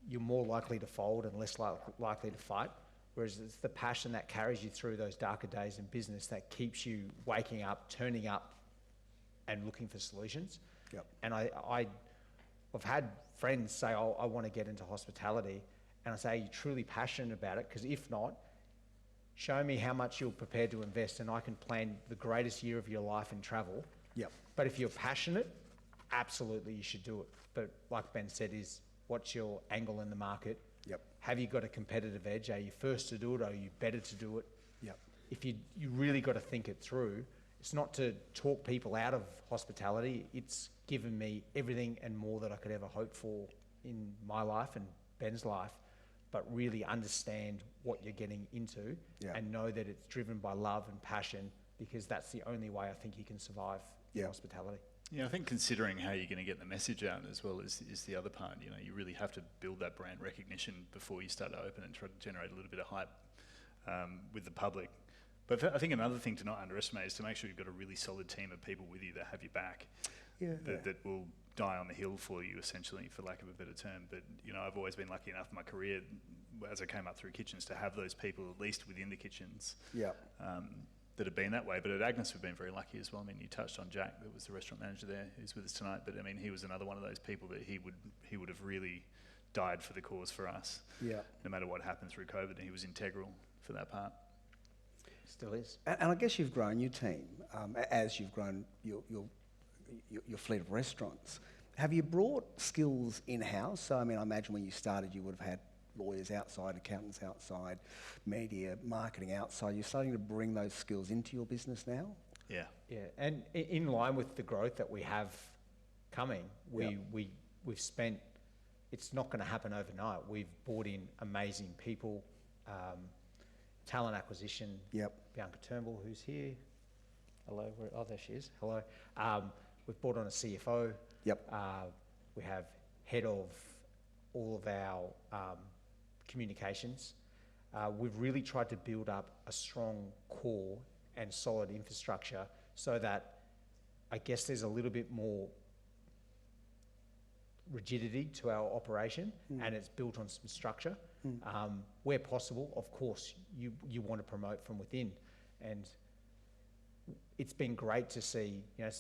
you're more likely to fold and less likely to fight. Whereas it's the passion that carries you through those darker days in business that keeps you waking up, turning up, and looking for solutions. Yep. And I've had friends say, "Oh, I want to get into hospitality," and I say, "Are you truly passionate about it? Because if not, show me how much you're prepared to invest, and I can plan the greatest year of your life in travel." Yep. But if you're passionate, absolutely you should do it. But like Ben said, is what's your angle in the market? Yep. Have you got a competitive edge? Are you first to do it? Are you better to do it? Yep. If you really got to think it through, it's not to talk people out of hospitality. It's given me everything and more that I could ever hope for in my life and Ben's life, but really understand what you're getting into and know that it's driven by love and passion, because that's the only way I think you can survive in hospitality. Yeah, I think considering how you're going to get the message out as well is the other part. You know, you really have to build that brand recognition before you start to open and try to generate a little bit of hype with the public. But I think another thing to not underestimate is to make sure you've got a really solid team of people with you that have your back, that will die on the hill for you, essentially, for lack of a better term. But, you know, I've always been lucky enough in my career, as I came up through kitchens, to have those people at least within the kitchens. That have been that way. But at Agnes, we've been very lucky as well. I mean, you touched on Jack, that was the restaurant manager there, who's with us tonight. But I mean, he was another one of those people that he would have really died for the cause for us. Yeah. No matter what happened through COVID, he was integral for that part. Still is. And I guess you've grown your team as you've grown your fleet of restaurants. Have you brought skills in-house? So, I mean, I imagine when you started, you would have had lawyers outside, accountants outside, media, marketing outside. You're starting to bring those skills into your business now? Yeah. And in line with the growth that we have coming, we've spent, it's not going to happen overnight. We've brought in amazing people, talent acquisition. Bianca Turnbull, who's here. Hello. There she is. Hello. We've brought on a CFO. We have head of all of our communications. We've really tried to build up a strong core and solid infrastructure so that I guess there's a little bit more rigidity to our operation and it's built on some structure. Where possible, of course, you want to promote from within. And it's been great to see, you know,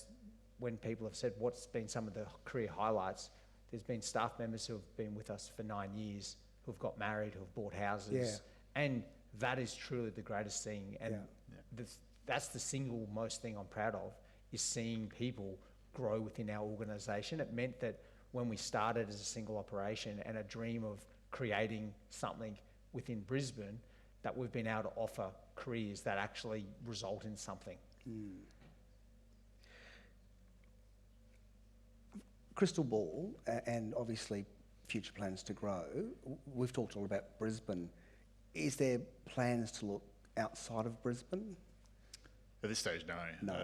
when people have said what's been some of the career highlights, there's been staff members who have been with us for 9 years, who've got married, who've bought houses. And that is truly the greatest thing. And that's the single most thing I'm proud of, is seeing people grow within our organisation. It meant that when we started as a single operation and a dream of creating something within Brisbane, that we've been able to offer careers that actually result in something. Crystal ball, and obviously future plans to grow. We've talked all about Brisbane. Is there plans to look outside of Brisbane? At this stage, no.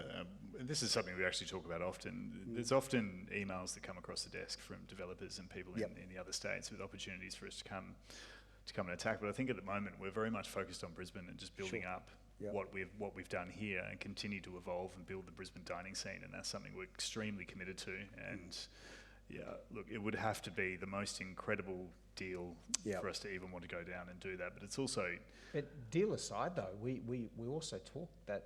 This is something we actually talk about often. There's often emails that come across the desk from developers and people in the other states with opportunities for us to come and attack. But I think at the moment we're very much focused on Brisbane and just building up what we've done here and continue to evolve and build the Brisbane dining scene. And that's something we're extremely committed to. And look, it would have to be the most incredible deal for us to even want to go down and do that. But it's also... But deal aside though, we also talk that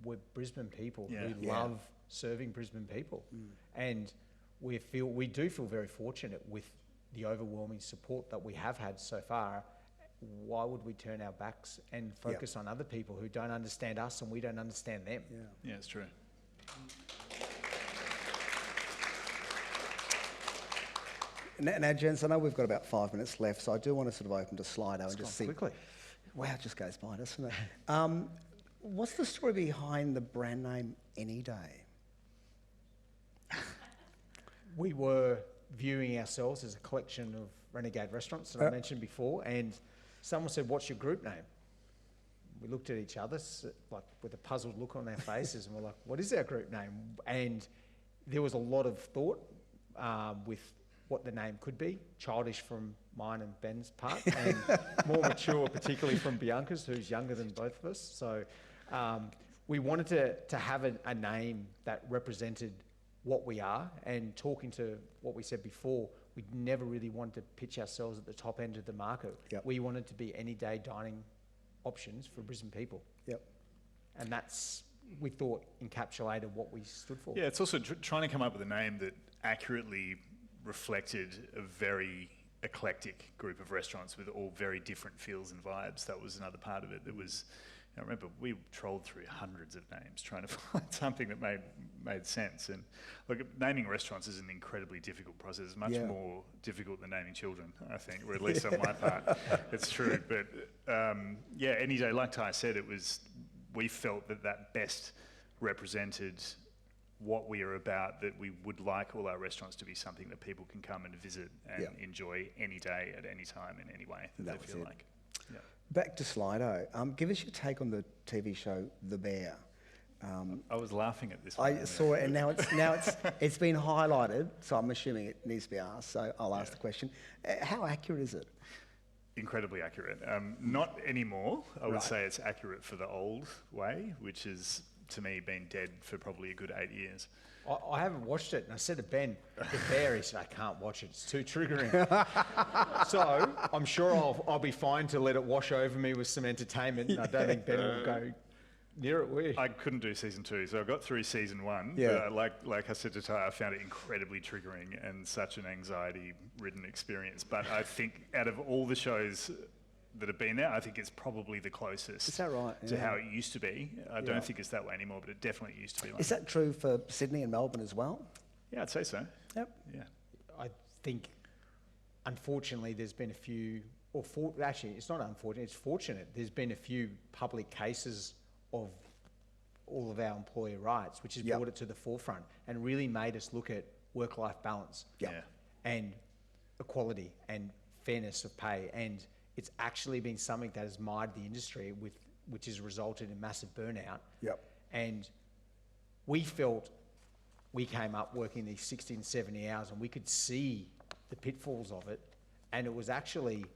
we're Brisbane people. We love serving Brisbane people. And we do feel very fortunate with the overwhelming support that we have had so far. Why would we turn our backs and focus on other people who don't understand us and we don't understand them? Yeah, it's true. Now, gents, I know we've got about 5 minutes left, so I do want to sort of open to Slido and just see... quickly. Wow, it just goes by, doesn't it? What's the story behind the brand name Anyday? We were viewing ourselves as a collection of renegade restaurants that I mentioned before, and someone said, "What's your group name?" We looked at each other like with a puzzled look on their faces, and we're like, "What is our group name?" And there was a lot of thought with what the name could be, childish from mine and Ben's part, and more mature, particularly from Bianca's, who's younger than both of us. So we wanted to have a name that represented what we are, and talking to what we said before, we never really wanted to pitch ourselves at the top end of the market. Yep. We wanted to be any-day dining options for Brisbane people. Yep. And that's, we thought, encapsulated what we stood for. Yeah, it's also trying to come up with a name that accurately reflected a very eclectic group of restaurants with all very different feels and vibes. That was another part of it. That was, I remember we trolled through hundreds of names trying to find something that made sense. And look, naming restaurants is an incredibly difficult process. It's much more difficult than naming children, I think, or at least on my part. It's true. But Anyday, like Ty said, we felt that best represented what we are about, that we would like all our restaurants to be something that people can come and visit and enjoy any day, at any time, in any way that they feel like. Yeah. Back to Slido. Give us your take on the TV show The Bear. I was laughing at this I one. saw it, and now it's been highlighted, so I'm assuming it needs to be asked. So I'll ask the question: how accurate is it? Incredibly accurate. Not anymore. I would say it's accurate for the old way, which is, to me, been dead for probably a good 8 years. I haven't watched it, and I said to Ben, The Bear, he said, "I can't watch it, it's too triggering." So I'm sure I'll be fine to let it wash over me with some entertainment, and I don't think Ben will go near it, will you? I couldn't do season 2, so I got through season 1. Yeah. But like I said to Ty, I found it incredibly triggering and such an anxiety-ridden experience. But I think out of all the shows that have been there, I think it's probably the closest Is that right? to how it used to be. I don't think it's that way anymore, but it definitely used to be like Is that true for Sydney and Melbourne as well? Yeah, I'd say so. Yep. Yeah. I think, unfortunately, there's been a few, actually, it's not unfortunate, it's fortunate. There's been a few public cases of all of our employee rights, which has brought it to the forefront and really made us look at work-life balance and equality and fairness of pay. And it's actually been something that has mired the industry, which has resulted in massive burnout. Yep. And we felt we came up working these 60 and 70 hours, and we could see the pitfalls of it. And it was actually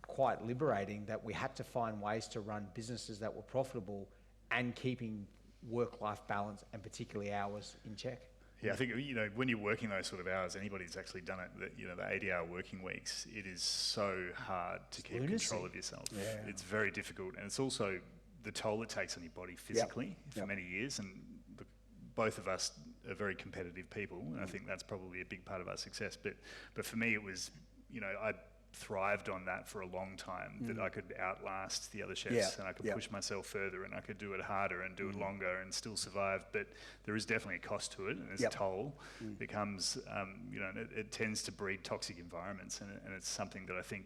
quite liberating that we had to find ways to run businesses that were profitable and keeping work-life balance and particularly hours in check. Yeah, I think, when you're working those sort of hours, anybody who's actually done it, the 80-hour working weeks, it is so hard to keep control of yourself. Yeah. It's very difficult, and it's also the toll it takes on your body physically for many years. And both of us are very competitive people, and I think that's probably a big part of our success. But for me, it was, I thrived on that for a long time, that I could outlast the other chefs and I could push myself further and I could do it harder and do it longer and still survive. But there is definitely a cost to it, and there's a toll. It comes, it tends to breed toxic environments, and it's something that I think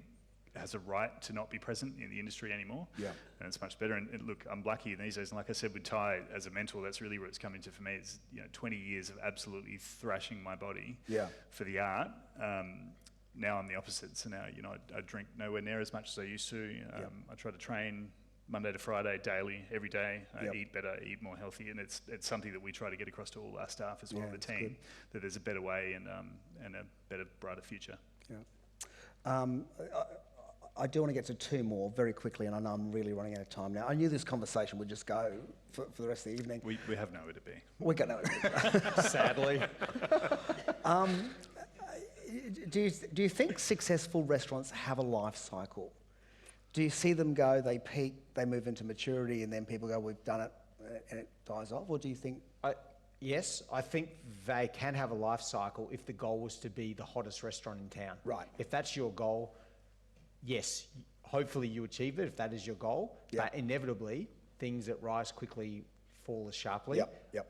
has a right to not be present in the industry anymore. Yeah. And it's much better. And look, I'm lucky these days, and like I said with Ty, as a mentor, that's really where it's coming to for me. It's 20 years of absolutely thrashing my body for the art. Now I'm the opposite. So now, I drink nowhere near as much as I used to. I try to train Monday to Friday, daily, every day. I eat better, eat more healthy, and it's something that we try to get across to all our staff as well, the team, that there's a better way and a better, brighter future. Yeah. I do want to get to 2 more very quickly, and I know I'm really running out of time now. I knew this conversation would just go for the rest of the evening. We have nowhere to be. We got nowhere to be. Sadly. Do you think successful restaurants have a life cycle? Do you see them go, they peak, they move into maturity, and then people go, we've done it, and it dies off? Or do you think... Yes, I think they can have a life cycle if the goal was to be the hottest restaurant in town. Right. If that's your goal, yes, hopefully you achieve it if that is your goal. But inevitably, things that rise quickly fall as sharply. Yep.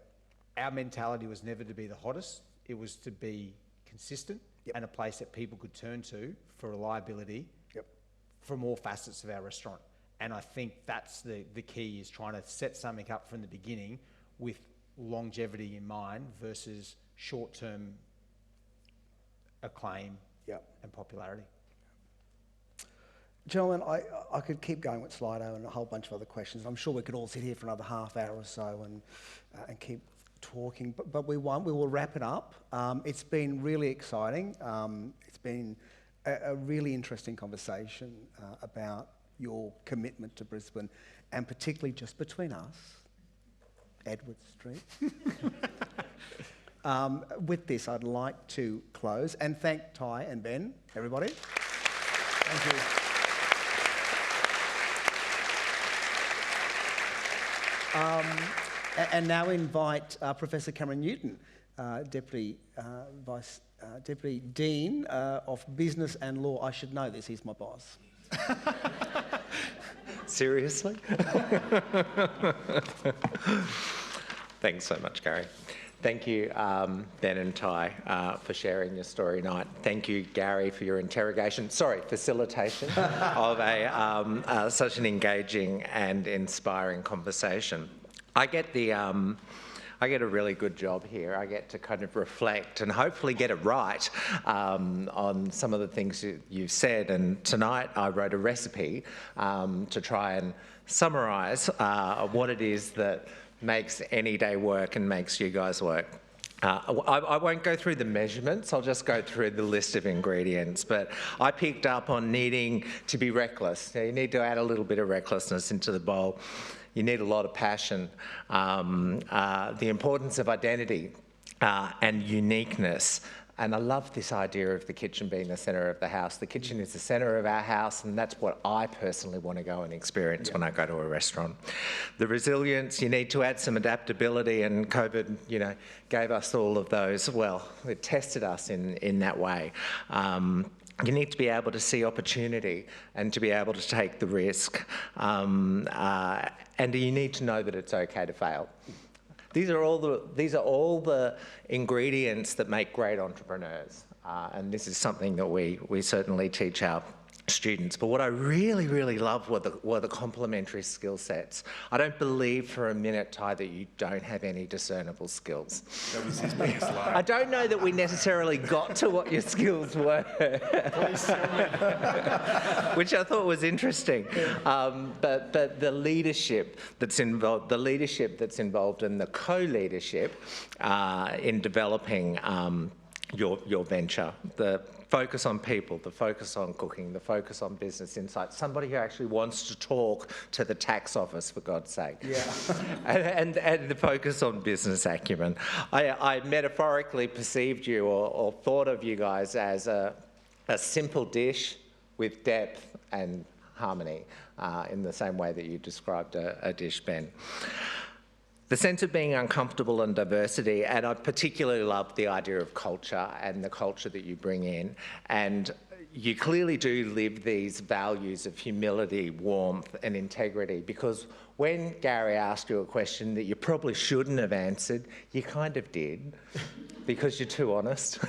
Our mentality was never to be the hottest. It was to be consistent and a place that people could turn to for reliability from all facets of our restaurant. And I think that's the key, is trying to set something up from the beginning with longevity in mind versus short-term acclaim Yep. and popularity. Gentlemen, I could keep going with Slido and a whole bunch of other questions. I'm sure we could all sit here for another half hour or so and keep talking, but we won't. We will wrap it up. It's been really exciting. It's been a really interesting conversation about your commitment to Brisbane, and particularly just between us, Edward Street. With this, I'd like to close and thank Ty and Ben, everybody. Thank you. And now invite Professor Cameron Newton, Deputy Dean of Business and Law. I should know this, he's my boss. Seriously? Thanks so much, Gary. Thank you, Ben and Ty, for sharing your story tonight. Thank you, Gary, for your facilitation of such an engaging and inspiring conversation. I get a really good job here. I get to kind of reflect and hopefully get it right on some of the things you've said. And tonight I wrote a recipe to try and summarise what it is that makes Anyday work and makes you guys work. I won't go through the measurements, I'll just go through the list of ingredients, but I picked up on needing to be reckless. You need to add a little bit of recklessness into the bowl. You need a lot of passion, the importance of identity and uniqueness. And I love this idea of the kitchen being the centre of the house. The kitchen is the centre of our house, and that's what I personally want to go and experience when I go to a restaurant. The resilience, you need to add some adaptability, and COVID, gave us all of those. Well, it tested us in that way. You need to be able to see opportunity and to be able to take the risk. And you need to know that it's okay to fail. These are all the ingredients that make great entrepreneurs. And this is something that we certainly teach our students. But what I really, really love were the complementary skill sets. I don't believe for a minute, Ty, that you don't have any discernible skills. That was his biggest lie. I don't know that we necessarily got to what your skills were, which I thought was interesting. But the leadership that's involved, and the co-leadership in developing your venture, the focus on people, the focus on cooking, the focus on business insights, somebody who actually wants to talk to the tax office, for God's sake. Yeah. and the focus on business acumen. I metaphorically perceived you or thought of you guys as a simple dish with depth and harmony in the same way that you described a dish, Ben. The sense of being uncomfortable and diversity, and I particularly love the idea of culture and the culture that you bring in. And you clearly do live these values of humility, warmth, and integrity, because when Gary asked you a question that you probably shouldn't have answered, you kind of did, because you're too honest.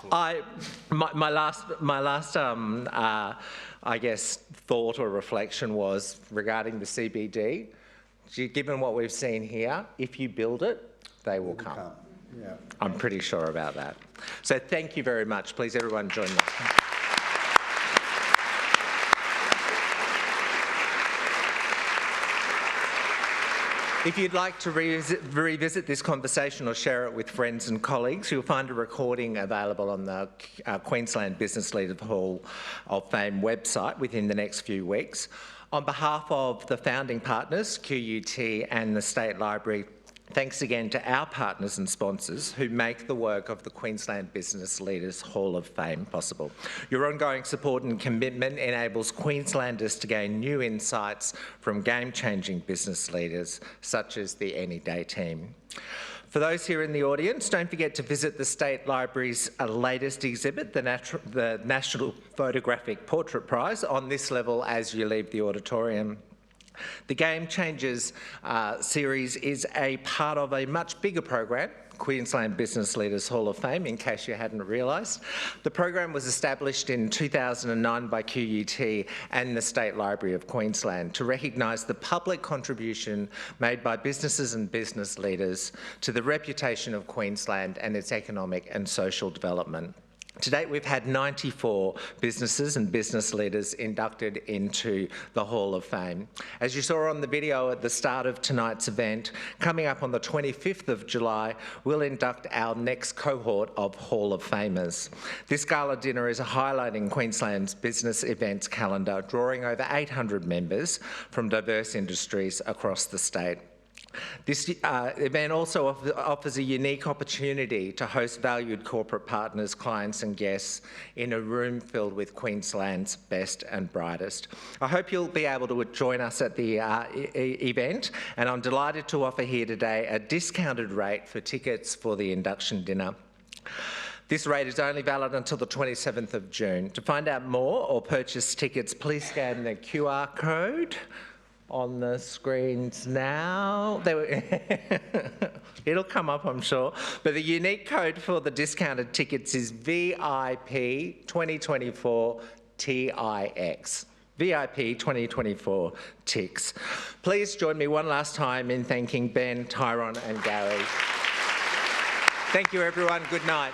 My last I guess, thought or reflection was regarding the CBD. Given what we've seen here, if you build it, they will come. Yeah. I'm pretty sure about that. So thank you very much. Please, everyone, join me. If you'd like to revisit this conversation or share it with friends and colleagues, you'll find a recording available on the Queensland Business Leaders Hall of Fame website within the next few weeks. On behalf of the founding partners, QUT and the State Library, thanks again to our partners and sponsors who make the work of the Queensland Business Leaders Hall of Fame possible. Your ongoing support and commitment enables Queenslanders to gain new insights from game-changing business leaders such as the Anyday team. For those here in the audience, don't forget to visit the State Library's latest exhibit, the National Photographic Portrait Prize, on this level as you leave the auditorium. The Game Changers series is a part of a much bigger program Queensland Business Leaders Hall of Fame, in case you hadn't realised. The program was established in 2009 by QUT and the State Library of Queensland to recognise the public contribution made by businesses and business leaders to the reputation of Queensland and its economic and social development. To date, we've had 94 businesses and business leaders inducted into the Hall of Fame. As you saw on the video at the start of tonight's event, coming up on the 25th of July, we'll induct our next cohort of Hall of Famers. This gala dinner is a highlight in Queensland's business events calendar, drawing over 800 members from diverse industries across the state. This event also offers a unique opportunity to host valued corporate partners, clients and guests in a room filled with Queensland's best and brightest. I hope you'll be able to join us at the event, and I'm delighted to offer here today a discounted rate for tickets for the induction dinner. This rate is only valid until the 27th of June. To find out more or purchase tickets, please scan the QR code on the screens now. It'll come up, I'm sure. But the unique code for the discounted tickets is VIP 2024 TIX. VIP 2024 TIX. Please join me one last time in thanking Ben, Tyron and Gary. Thank you, everyone. Good night.